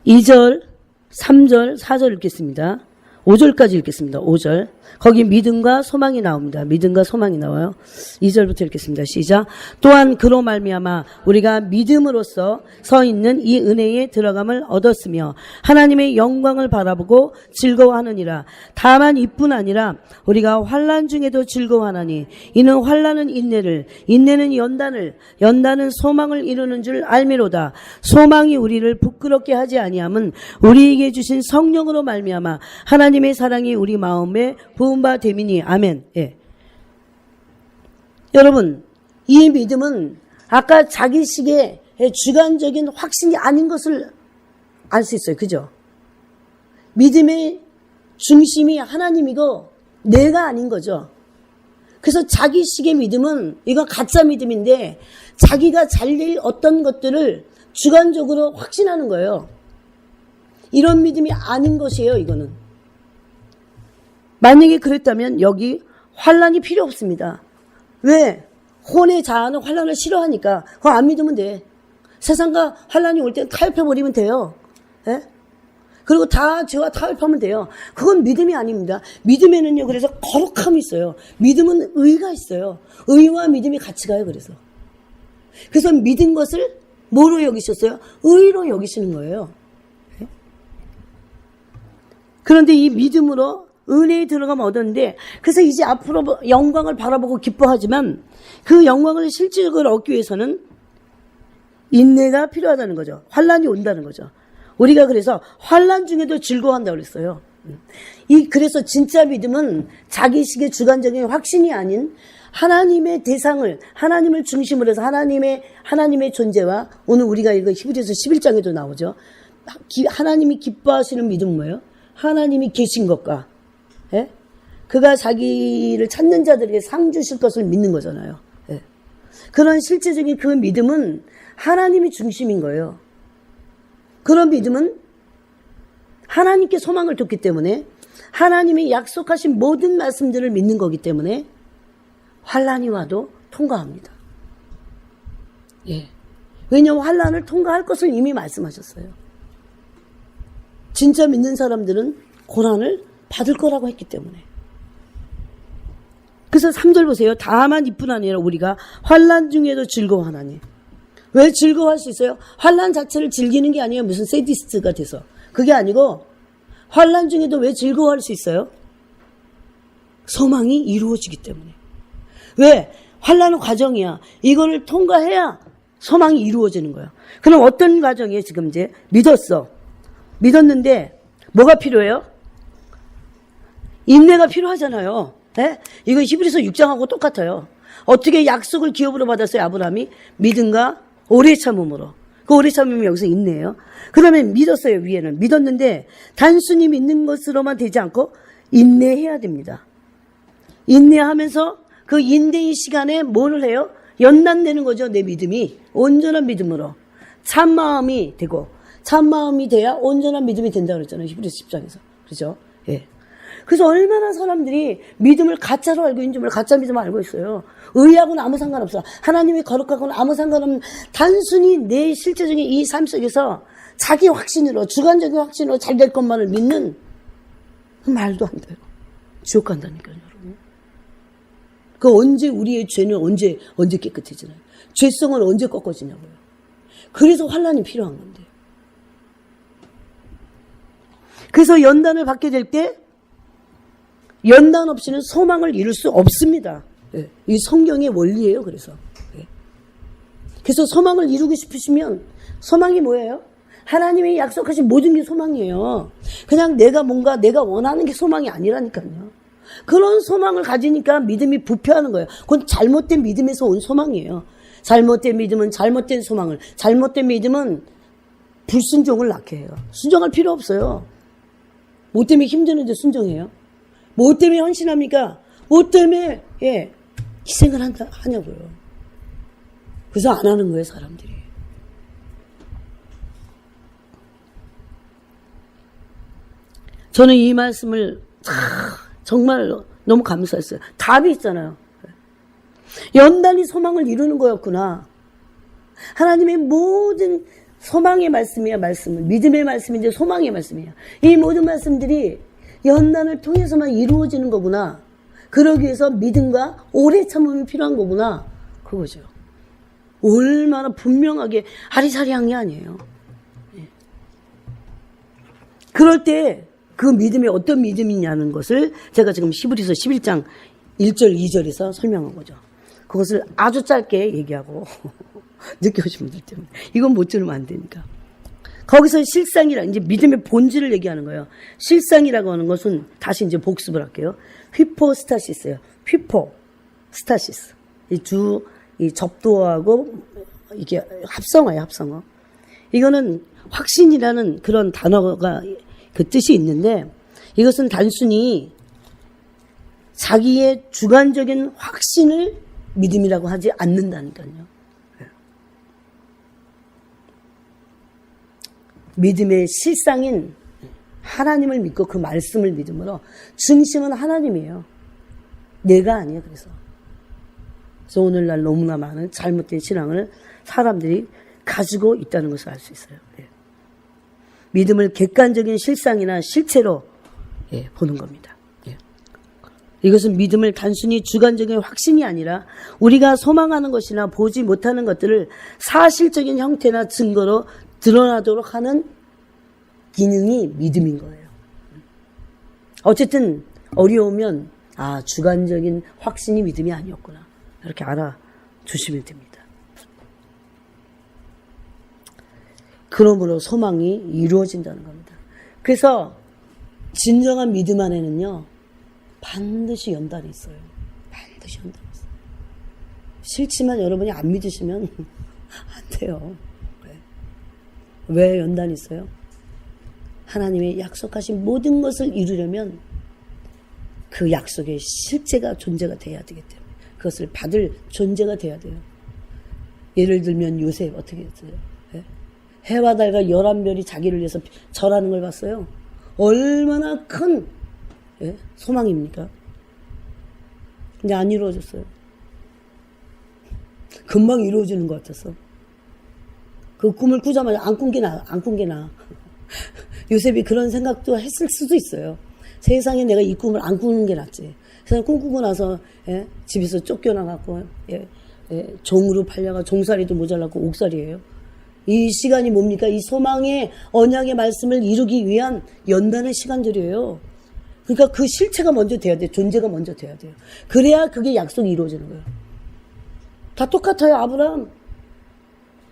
2절, 3절, 4절 읽겠습니다. 5절까지 읽겠습니다. 5절. 거기 믿음과 소망이 나옵니다. 믿음과 소망이 나와요. 2절부터 읽겠습니다. 시작. 또한 그로 말미암아 우리가 믿음으로써 서 있는 이 은혜에 들어감을 얻었으며 하나님의 영광을 바라보고 즐거워하느니라. 다만 이뿐 아니라 우리가 환난 중에도 즐거워하나니 이는 환난은 인내를, 인내는 연단을, 연단은 소망을 이루는 줄 알미로다. 소망이 우리를 부끄럽게 하지 아니함은 우리에게 주신 성령으로 말미암아 하나님의 사랑이 우리 마음에 부은 바 됨이니. 아멘. 예. 여러분, 이 믿음은 아까 자기식의 주관적인 확신이 아닌 것을 알 수 있어요. 그죠? 믿음의 중심이 하나님이고 내가 아닌 거죠. 그래서 자기식의 믿음은 이건 가짜 믿음인데 자기가 잘 될 어떤 것들을 주관적으로 확신하는 거예요. 이런 믿음이 아닌 것이에요. 이거는. 만약에 그랬다면 여기 환난이 필요 없습니다. 왜? 혼의 자아는 환난을 싫어하니까 그거 안 믿으면 돼. 세상과 환난이 올 때 타협해버리면 돼요. 예? 그리고 다 죄와 타협하면 돼요. 그건 믿음이 아닙니다. 믿음에는요, 그래서 거룩함이 있어요. 믿음은 의가 있어요. 의와 믿음이 같이 가요. 그래서 믿은 것을 뭐로 여기셨어요? 의로 여기시는 거예요. 예? 그런데 이 믿음으로 은혜에 들어가면 얻었는데, 그래서 이제 앞으로 영광을 바라보고 기뻐하지만 그 영광을 실질적으로 얻기 위해서는 인내가 필요하다는 거죠. 환난이 온다는 거죠. 우리가 그래서 환난 중에도 즐거워한다고 그랬어요. 그래서 진짜 믿음은 자기식의 주관적인 확신이 아닌 하나님의 대상을, 하나님을 중심으로 해서 하나님의 존재와, 오늘 우리가 읽은 히브리서 11장에도 나오죠. 하나님이 기뻐하시는 믿음은 뭐예요? 하나님이 계신 것과, 예? 그가 자기를 찾는 자들에게 상 주실 것을 믿는 거잖아요. 예. 그런 실제적인 그 믿음은 하나님이 중심인 거예요. 그런 믿음은 하나님께 소망을 뒀기 때문에 하나님이 약속하신 모든 말씀들을 믿는 거기 때문에 환난이 와도 통과합니다. 예. 왜냐하면 환난을 통과할 것을 이미 말씀하셨어요. 진짜 믿는 사람들은 고난을 받을 거라고 했기 때문에. 그래서 3절 보세요. 다만 이뿐 아니라 우리가 환난 중에도 즐거워하나니. 왜 즐거워할 수 있어요? 환난 자체를 즐기는 게 아니에요. 무슨 세디스트가 돼서. 그게 아니고 환난 중에도 왜 즐거워할 수 있어요? 소망이 이루어지기 때문에. 왜? 환난은 과정이야. 이거를 통과해야 소망이 이루어지는 거야. 그럼 어떤 과정이에요? 지금 이제 믿었어. 믿었는데 뭐가 필요해요? 인내가 필요하잖아요. 네? 이거 히브리서 6장하고 똑같아요. 어떻게 약속을 기업으로 받았어요? 아브라함이 믿음과 오래 참음으로. 그 오래 참음이 여기서 인내예요. 그러면 믿었어요. 위에는 믿었는데 단순히 믿는 것으로만 되지 않고 인내해야 됩니다. 인내하면서 그 인내의 시간에 뭘 해요? 연단되는 거죠. 내 믿음이 온전한 믿음으로 참마음이 되고, 참마음이 돼야 온전한 믿음이 된다고 그랬잖아요. 히브리서 10장에서. 그렇죠? 예. 그래서 얼마나 사람들이 믿음을 가짜로 알고 있는 줄 가짜 믿음을 알고 있어요. 의하고는 아무 상관없어. 하나님이 거룩하고는 아무 상관없는, 단순히 내 실제적인 이 삶 속에서 자기 확신으로, 주관적인 확신으로 잘 될 것만을 믿는, 말도 안 돼요. 지옥 간다니까요, 여러분. 그 언제 우리의 죄는 언제 깨끗해지나요? 죄성은 언제 꺾어지냐고요. 그래서 환난이 필요한 건데. 그래서 연단을 받게 될 때 연단 없이는 소망을 이룰 수 없습니다. 예. 이 성경의 원리예요. 그래서. 예. 그래서 소망을 이루고 싶으시면 소망이 뭐예요? 하나님이 약속하신 모든 게 소망이에요. 그냥 내가 원하는 게 소망이 아니라니까요. 그런 소망을 가지니까 믿음이 부패하는 거예요. 그건 잘못된 믿음에서 온 소망이에요. 잘못된 믿음은 잘못된 소망을, 잘못된 믿음은 불순종을 낳게 해요. 순종할 필요 없어요. 뭐 때문에 힘드는데 순종해요? 뭐 때문에 헌신합니까? 뭐 때문에 희생을 하냐고요. 그래서 안 하는 거예요, 사람들이. 저는 이 말씀을 정말 너무 감사했어요. 답이 있잖아요. 연단이 소망을 이루는 거였구나. 하나님의 모든 소망의 말씀이야, 말씀은. 믿음의 말씀인데 소망의 말씀이야. 이 모든 말씀들이 연단을 통해서만 이루어지는 거구나. 그러기 위해서 믿음과 오래 참음이 필요한 거구나. 그거죠. 얼마나 분명하게 아리사리한 게 아니에요. 그럴 때 그 믿음이 어떤 믿음이냐는 것을 제가 지금 히브리서 11장 1절 2절에서 설명한 거죠. 그것을 아주 짧게 얘기하고 느껴오신 분들 때문에 이건 못 들으면 안 되니까. 거기서 실상이라, 이제 믿음의 본질을 얘기하는 거예요. 실상이라고 하는 것은 다시 이제 복습을 할게요. 휘포스타시스예요. 휘포스타시스. 이 접두어하고 이게 합성어예요, 합성어. 이거는 확신이라는 그런 단어가 그 뜻이 있는데, 이것은 단순히 자기의 주관적인 확신을 믿음이라고 하지 않는다니까요. 믿음의 실상인 하나님을 믿고 그 말씀을 믿음으로, 중심은 하나님이에요. 내가 아니에요. 그래서 오늘날 너무나 많은 잘못된 신앙을 사람들이 가지고 있다는 것을 알 수 있어요. 믿음을 객관적인 실상이나 실체로 보는 겁니다. 이것은 믿음을 단순히 주관적인 확신이 아니라 우리가 소망하는 것이나 보지 못하는 것들을 사실적인 형태나 증거로 드러나도록 하는 기능이 믿음인 거예요. 어쨌든 어려우면 주관적인 확신이 믿음이 아니었구나, 이렇게 알아주시면 됩니다. 그러므로 소망이 이루어진다는 겁니다. 그래서 진정한 믿음 안에는요, 반드시 연단이 있어요. 반드시 연단이 있어요. 싫지만 여러분이 안 믿으시면 안 돼요. 왜 연단이 있어요? 하나님의 약속하신 모든 것을 이루려면 그 약속의 실제가 존재가 돼야 되기 때문에, 그것을 받을 존재가 돼야 돼요. 예를 들면 요셉 어떻게 했어요? 해와 달과 11별이 자기를 위해서 절하는 걸 봤어요. 얼마나 큰 소망입니까? 근데 안 이루어졌어요. 금방 이루어지는 것 같았어. 그 꿈을 꾸자마자 안 꾼 게 나아. 요셉이 그런 생각도 했을 수도 있어요. 세상에 내가 이 꿈을 안 꾸는 게 낫지. 세상 꿈꾸고 나서 집에서 쫓겨나갖고 종으로 팔려가 종살이도 모자라고 옥살이에요. 이 시간이 뭡니까? 이 소망의 언약의 말씀을 이루기 위한 연단의 시간들이에요. 그러니까 그 실체가 먼저 돼야 돼요. 존재가 먼저 돼야 돼요. 그래야 그게 약속이 이루어지는 거예요. 다 똑같아요. 아브라함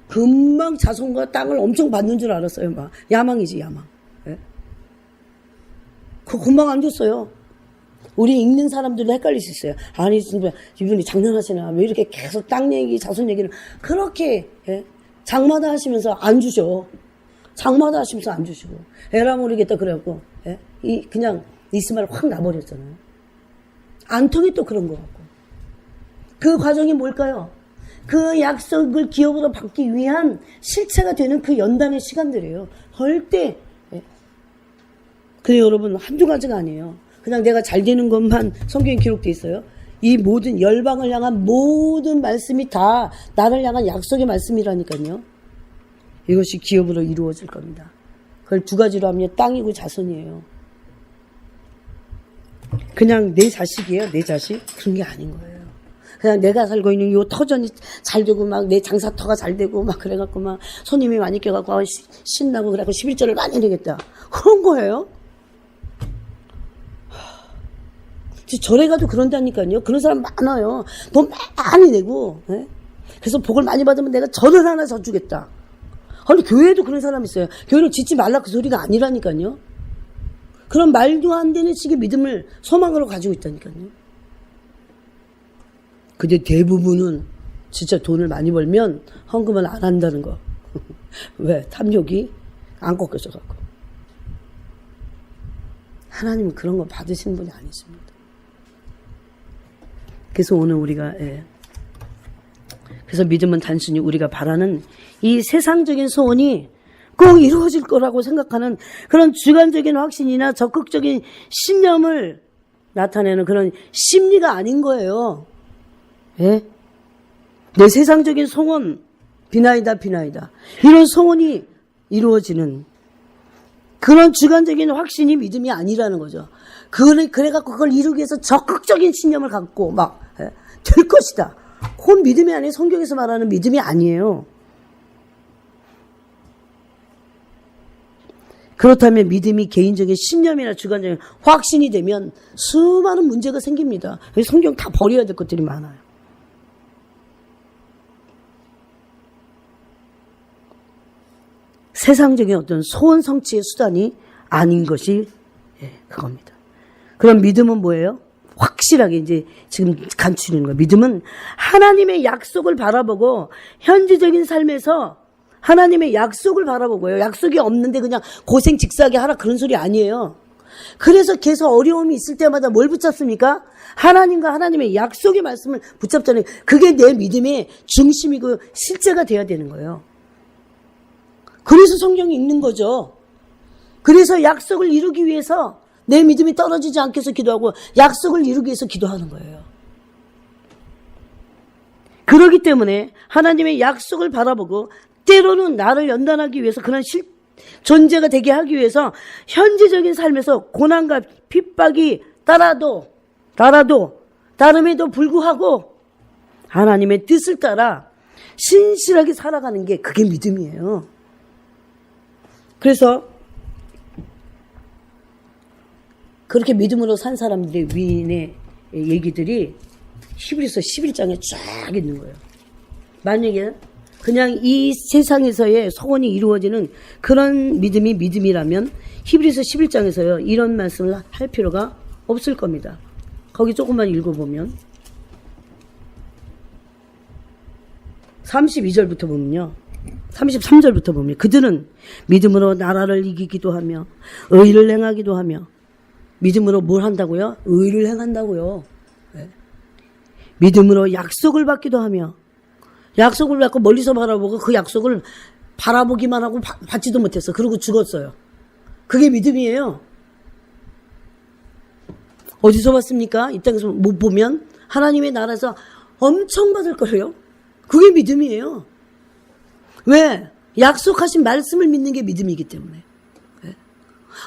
금방 자손과 땅을 엄청 받는 줄 알았어요. 막 야망이지 야망. 그거 금방 안 줬어요. 우리 읽는 사람들도 헷갈릴 수 있어요. 아니 이분이 장난하시나? 왜 이렇게 계속 땅 얘기 자손 얘기를 그렇게 장마다 하시면서 안 주셔. 장마다 하시면서 안 주시고 에라 모르겠다 그래갖고 그냥 이스마엘 확 나버렸잖아요. 안 통해 또 그런 것 같고. 그 과정이 뭘까요? 그 약속을 기업으로 받기 위한 실체가 되는 그 연단의 시간들이에요. 절대. 근데 여러분 한두 가지가 아니에요. 그냥 내가 잘 되는 것만 성경에 기록되어 있어요. 이 모든 열방을 향한 모든 말씀이 다 나를 향한 약속의 말씀이라니까요. 이것이 기업으로 이루어질 겁니다. 그걸 두 가지로 하면 땅이고 자손이에요. 그냥 내 자식이에요. 내 자식. 그런 게 아닌 거예요. 그냥 내가 살고 있는 요 터전이 잘 되고 막 내 장사터가 잘 되고 막 그래갖고 막 손님이 많이 껴갖고 신나고 그래갖고 11절을 많이 내겠다. 그런 거예요. 절에 가도 그런다니까요. 그런 사람 많아요. 돈 많이 내고. 그래서 복을 많이 받으면 내가 절을 하나 더 주겠다. 아니 교회에도 그런 사람 있어요. 교회를 짓지 말라 그 소리가 아니라니까요. 그런 말도 안 되는 식의 믿음을 소망으로 가지고 있다니까요. 근데 대부분은 진짜 돈을 많이 벌면 헌금을 안 한다는 거. 왜? 탐욕이 안 꺾여져갖고. 하나님은 그런 거 받으시는 분이 아니십니다. 그래서 오늘 우리가 그래서 믿음은 단순히 우리가 바라는 이 세상적인 소원이 꼭 이루어질 거라고 생각하는 그런 주관적인 확신이나 적극적인 신념을 나타내는 그런 심리가 아닌 거예요. 내 세상적인 소원 비나이다 이런 소원이 이루어지는 그런 주관적인 확신이 믿음이 아니라는 거죠. 그래갖고 그걸 이루기 위해서 적극적인 신념을 갖고 막 될 것이다. 그건 믿음이 아니에요. 성경에서 말하는 믿음이 아니에요. 그렇다면 믿음이 개인적인 신념이나 주관적인 확신이 되면 수많은 문제가 생깁니다. 성경 다 버려야 될 것들이 많아요. 세상적인 어떤 소원 성취의 수단이 아닌 것이 그겁니다. 그럼 믿음은 뭐예요? 확실하게 이제 지금 감추는 거예요. 믿음은 하나님의 약속을 바라보고 현지적인 삶에서 하나님의 약속을 바라보고요. 약속이 없는데 그냥 고생 직사하게 하라 그런 소리 아니에요. 그래서 계속 어려움이 있을 때마다 뭘 붙잡습니까? 하나님과 하나님의 약속의 말씀을 붙잡잖아요. 그게 내 믿음의 중심이고 실제가 돼야 되는 거예요. 그래서 성경이 읽는 거죠. 그래서 약속을 이루기 위해서 내 믿음이 떨어지지 않게 해서 기도하고 약속을 이루기 위해서 기도하는 거예요. 그렇기 때문에 하나님의 약속을 바라보고 때로는 나를 연단하기 위해서 그런 존재가 되게 하기 위해서 현지적인 삶에서 고난과 핍박이 따름에도 불구하고 하나님의 뜻을 따라 신실하게 살아가는 게 그게 믿음이에요. 그래서 그렇게 믿음으로 산 사람들의 위인의 얘기들이 히브리서 11장에 쫙 있는 거예요. 만약에 그냥 이 세상에서의 소원이 이루어지는 그런 믿음이 믿음이라면 히브리서 11장에서요 이런 말씀을 할 필요가 없을 겁니다. 거기 조금만 읽어보면 32절부터 보면요. 33절부터 보면 그들은 믿음으로 나라를 이기기도 하며 의를 행하기도 하며 믿음으로 뭘 한다고요? 의를 행한다고요. 네. 믿음으로 약속을 받기도 하며 약속을 받고 멀리서 바라보고 그 약속을 바라보기만 하고 받지도 못했어. 그러고 죽었어요. 그게 믿음이에요. 어디서 봤습니까? 이 땅에서 못 보면 하나님의 나라에서 엄청 받을 거예요. 그게 믿음이에요. 왜? 약속하신 말씀을 믿는 게 믿음이기 때문에.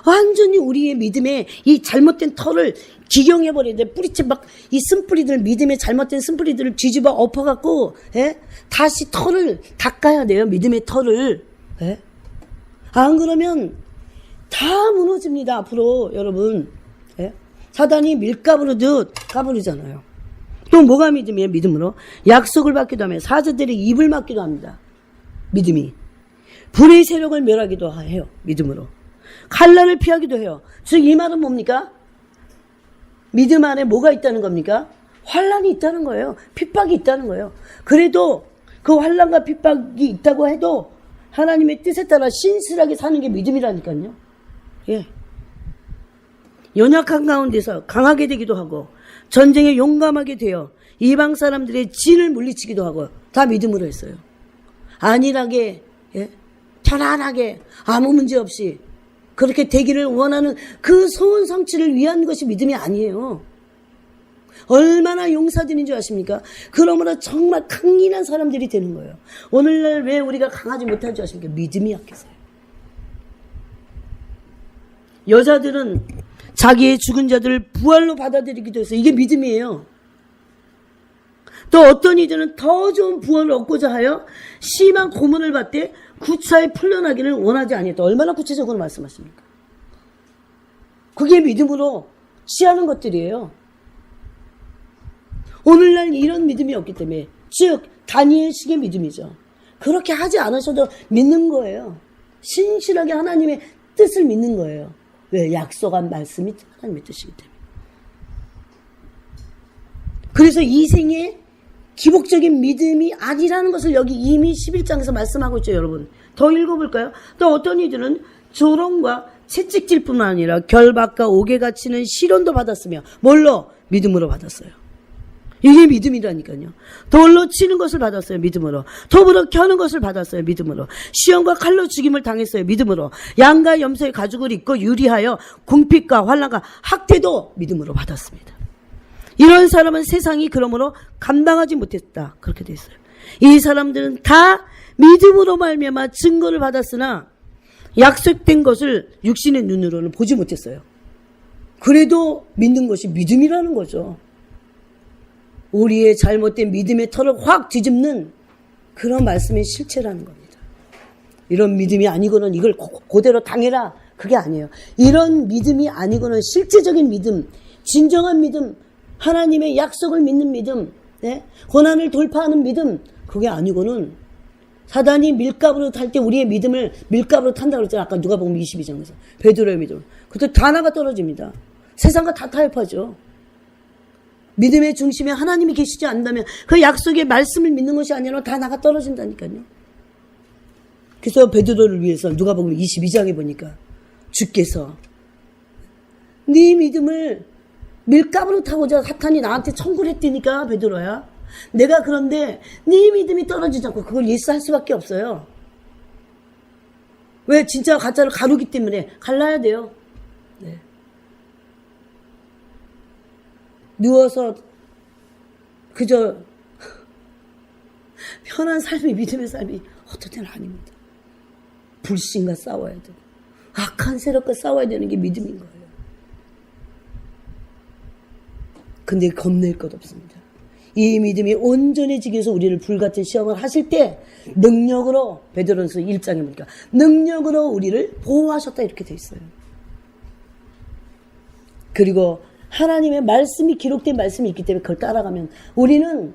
완전히 우리의 믿음에 이 잘못된 털을 기경해버려야 돼. 뿌리채 막 이 쓴뿌리들, 믿음의 잘못된 쓴뿌리들을 뒤집어 엎어갖고, 다시 털을 닦아야 돼요. 믿음의 털을. 안 그러면 다 무너집니다. 앞으로 여러분. 사단이 밀가부르듯 까부르잖아요. 또 뭐가 믿음이에요? 믿음으로 약속을 받기도 하며 사자들의 입을 막기도 합니다. 믿음이. 불의 세력을 멸하기도 해요. 믿음으로. 칼날을 피하기도 해요. 즉 이 말은 뭡니까? 믿음 안에 뭐가 있다는 겁니까? 환난이 있다는 거예요. 핍박이 있다는 거예요. 그래도 그 환난과 핍박이 있다고 해도 하나님의 뜻에 따라 신실하게 사는 게 믿음이라니까요. 연약한 가운데서 강하게 되기도 하고 전쟁에 용감하게 되어 이방 사람들의 진을 물리치기도 하고 다 믿음으로 했어요. 안일하게, 편안하게 아무 문제 없이 그렇게 되기를 원하는 그 소원 성취를 위한 것이 믿음이 아니에요. 얼마나 용사들인 줄 아십니까? 그러므로 정말 강인한 사람들이 되는 거예요. 오늘날 왜 우리가 강하지 못한 줄 아십니까? 믿음이 약해서요. 여자들은 자기의 죽은 자들을 부활로 받아들이기도 해서 이게 믿음이에요. 또 어떤 이들은 더 좋은 부활을 얻고자 하여 심한 고문을 받되 구차히 풀려나기를 원하지 아니했다. 얼마나 구체적으로 말씀하십니까? 그게 믿음으로 취하는 것들이에요. 오늘날 이런 믿음이 없기 때문에, 즉 다니엘식의 믿음이죠. 그렇게 하지 않으셔도 믿는 거예요. 신실하게 하나님의 뜻을 믿는 거예요. 왜? 약속한 말씀이 하나님의 뜻이기 때문에. 그래서 이 생에 기복적인 믿음이 아니라는 것을 여기 이미 11장에서 말씀하고 있죠, 여러분. 더 읽어볼까요? 또 어떤 이들은 조롱과 채찍질뿐만 아니라 결박과 옥에 갇히는 시련도 받았으며 뭘로? 믿음으로 받았어요. 이게 믿음이라니까요. 돌로 치는 것을 받았어요. 믿음으로. 톱으로 켜는 것을 받았어요. 믿음으로. 시험과 칼로 죽임을 당했어요. 믿음으로. 양과 염소의 가죽을 입고 유리하여 궁핍과 환난과 학대도 믿음으로 받았습니다. 이런 사람은 세상이 그러므로 감당하지 못했다. 그렇게 돼 있어요. 이 사람들은 다 믿음으로 말미암아 증거를 받았으나 약속된 것을 육신의 눈으로는 보지 못했어요. 그래도 믿는 것이 믿음이라는 거죠. 우리의 잘못된 믿음의 털을 확 뒤집는 그런 말씀의 실체라는 겁니다. 이런 믿음이 아니고는 이걸 그대로 당해라. 그게 아니에요. 이런 믿음이 아니고는 실제적인 믿음, 진정한 믿음, 하나님의 약속을 믿는 믿음, 고난을 돌파하는 믿음, 그게 아니고는 사단이 밀가부로 탈 때 우리의 믿음을 밀가부로 탄다고 그랬잖아요. 아까 누가복음 22장에서. 베드로의 믿음. 그때 다 나가 떨어집니다. 세상과 다 타협하죠. 믿음의 중심에 하나님이 계시지 않는다면 그 약속의 말씀을 믿는 것이 아니라 다 나가 떨어진다니까요. 그래서 베드로를 위해서 누가복음 22장에 보니까 주께서 네 믿음을 밀가부로 타고자 사탄이 나한테 청구를 했다니까 베드로야. 내가 그런데 네 믿음이 떨어지지 않고 그걸 예스할 수밖에 없어요. 왜? 진짜 가짜를 가루기 때문에 갈라야 돼요. 네. 누워서 그저 편한 삶이 믿음의 삶이 어떤 때는 아닙니다. 불신과 싸워야 되고 악한 세력과 싸워야 되는 게 믿음인 거예요. 근데 겁낼 것 없습니다. 이 믿음이 온전해지기 위해서 우리를 불같은 시험을 하실 때 능력으로, 베드로전서 1장에 보니까 능력으로 우리를 보호하셨다 이렇게 돼 있어요. 그리고 하나님의 말씀이 기록된 말씀이 있기 때문에 그걸 따라가면 우리는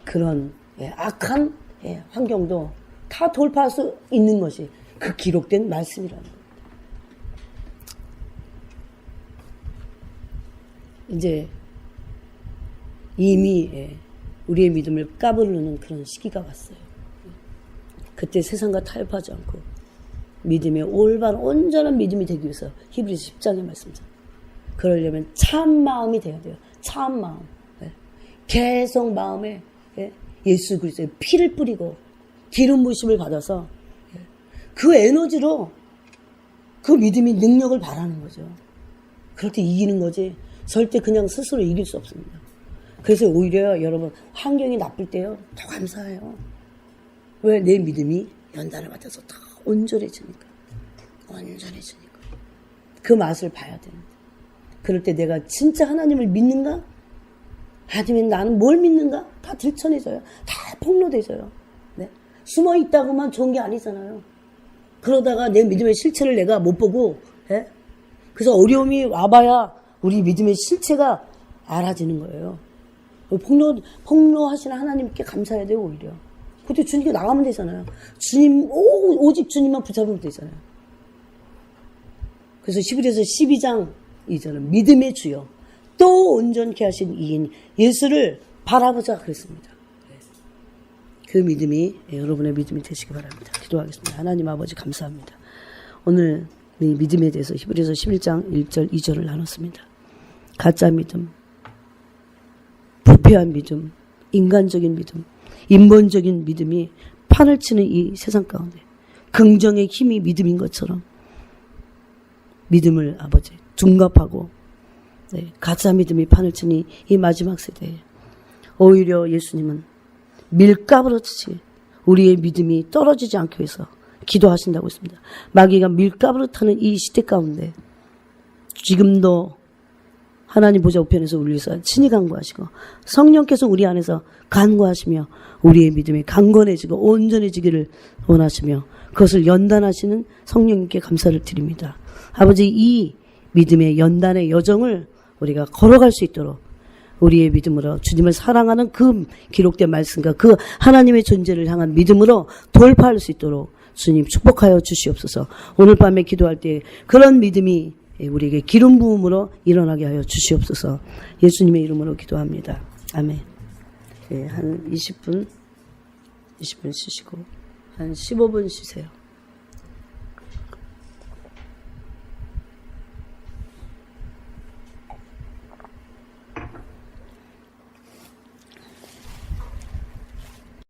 그런 악한 환경도 다 돌파할 수 있는 것이 그 기록된 말씀이라는 겁니다. 이제 이미 우리의 믿음을 까부르는 그런 시기가 왔어요. 그때 세상과 타협하지 않고 믿음의 올바른 온전한 믿음이 되기 위해서 히브리서 10장의 말씀이죠. 그러려면 참 마음이 돼야 돼요. 참 마음. 계속 마음에 예수 그리스도의 피를 뿌리고 기름 부으심을 받아서 그 에너지로 그 믿음이 능력을 발하는 거죠. 그렇게 이기는 거지. 절대 그냥 스스로 이길 수 없습니다. 그래서 오히려 여러분 환경이 나쁠 때요 더 감사해요. 왜? 내 믿음이 연단을 받아서 더 온전해지니까. 그 맛을 봐야 됩니다. 그럴 때 내가 진짜 하나님을 믿는가? 아니면 나는 뭘 믿는가? 다 들춰내져요. 다 폭로되져요. 네? 숨어 있다고만 좋은 게 아니잖아요. 그러다가 내 믿음의 실체를 내가 못 보고, 예? 그래서 어려움이 와봐야 우리 믿음의 실체가 알아지는 거예요. 폭로하시는 하나님께 감사해야 돼요, 오히려. 그때 주님께 나가면 되잖아요. 오직 주님만 붙잡으면 되잖아요. 그래서 히브리서 12장 2절은 믿음의 주요 또 온전케 하신 이인 예수를 바라보자 그랬습니다. 그 믿음이 여러분의 믿음이 되시기 바랍니다. 기도하겠습니다. 하나님 아버지 감사합니다. 오늘 이 믿음에 대해서 히브리서 11장 1절 2절을 나눴습니다. 가짜 믿음, 부패한 믿음, 인간적인 믿음, 인본적인 믿음이 판을 치는 이 세상 가운데 긍정의 힘이 믿음인 것처럼 믿음을 아버지 둔갑하고 가짜 믿음이 판을 치니 이 마지막 세대에 오히려 예수님은 밀가부르듯이 우리의 믿음이 떨어지지 않기 위해서 기도하신다고 했습니다. 마귀가 밀가부르트하는 이 시대 가운데 지금도 하나님 보좌 우편에서 우리 위해서 친히 간구하시고 성령께서 우리 안에서 간구하시며 우리의 믿음이 강건해지고 온전해지기를 원하시며 그것을 연단하시는 성령님께 감사를 드립니다. 아버지 이 믿음의 연단의 여정을 우리가 걸어갈 수 있도록 우리의 믿음으로 주님을 사랑하는 그 기록된 말씀과 그 하나님의 존재를 향한 믿음으로 돌파할 수 있도록 주님 축복하여 주시옵소서. 오늘 밤에 기도할 때 그런 믿음이 우리에게 기름 부음으로 일어나게 하여 주시옵소서. 예수님의 이름으로 기도합니다. 아멘. 한 20분 쉬시고 한 15분 쉬세요.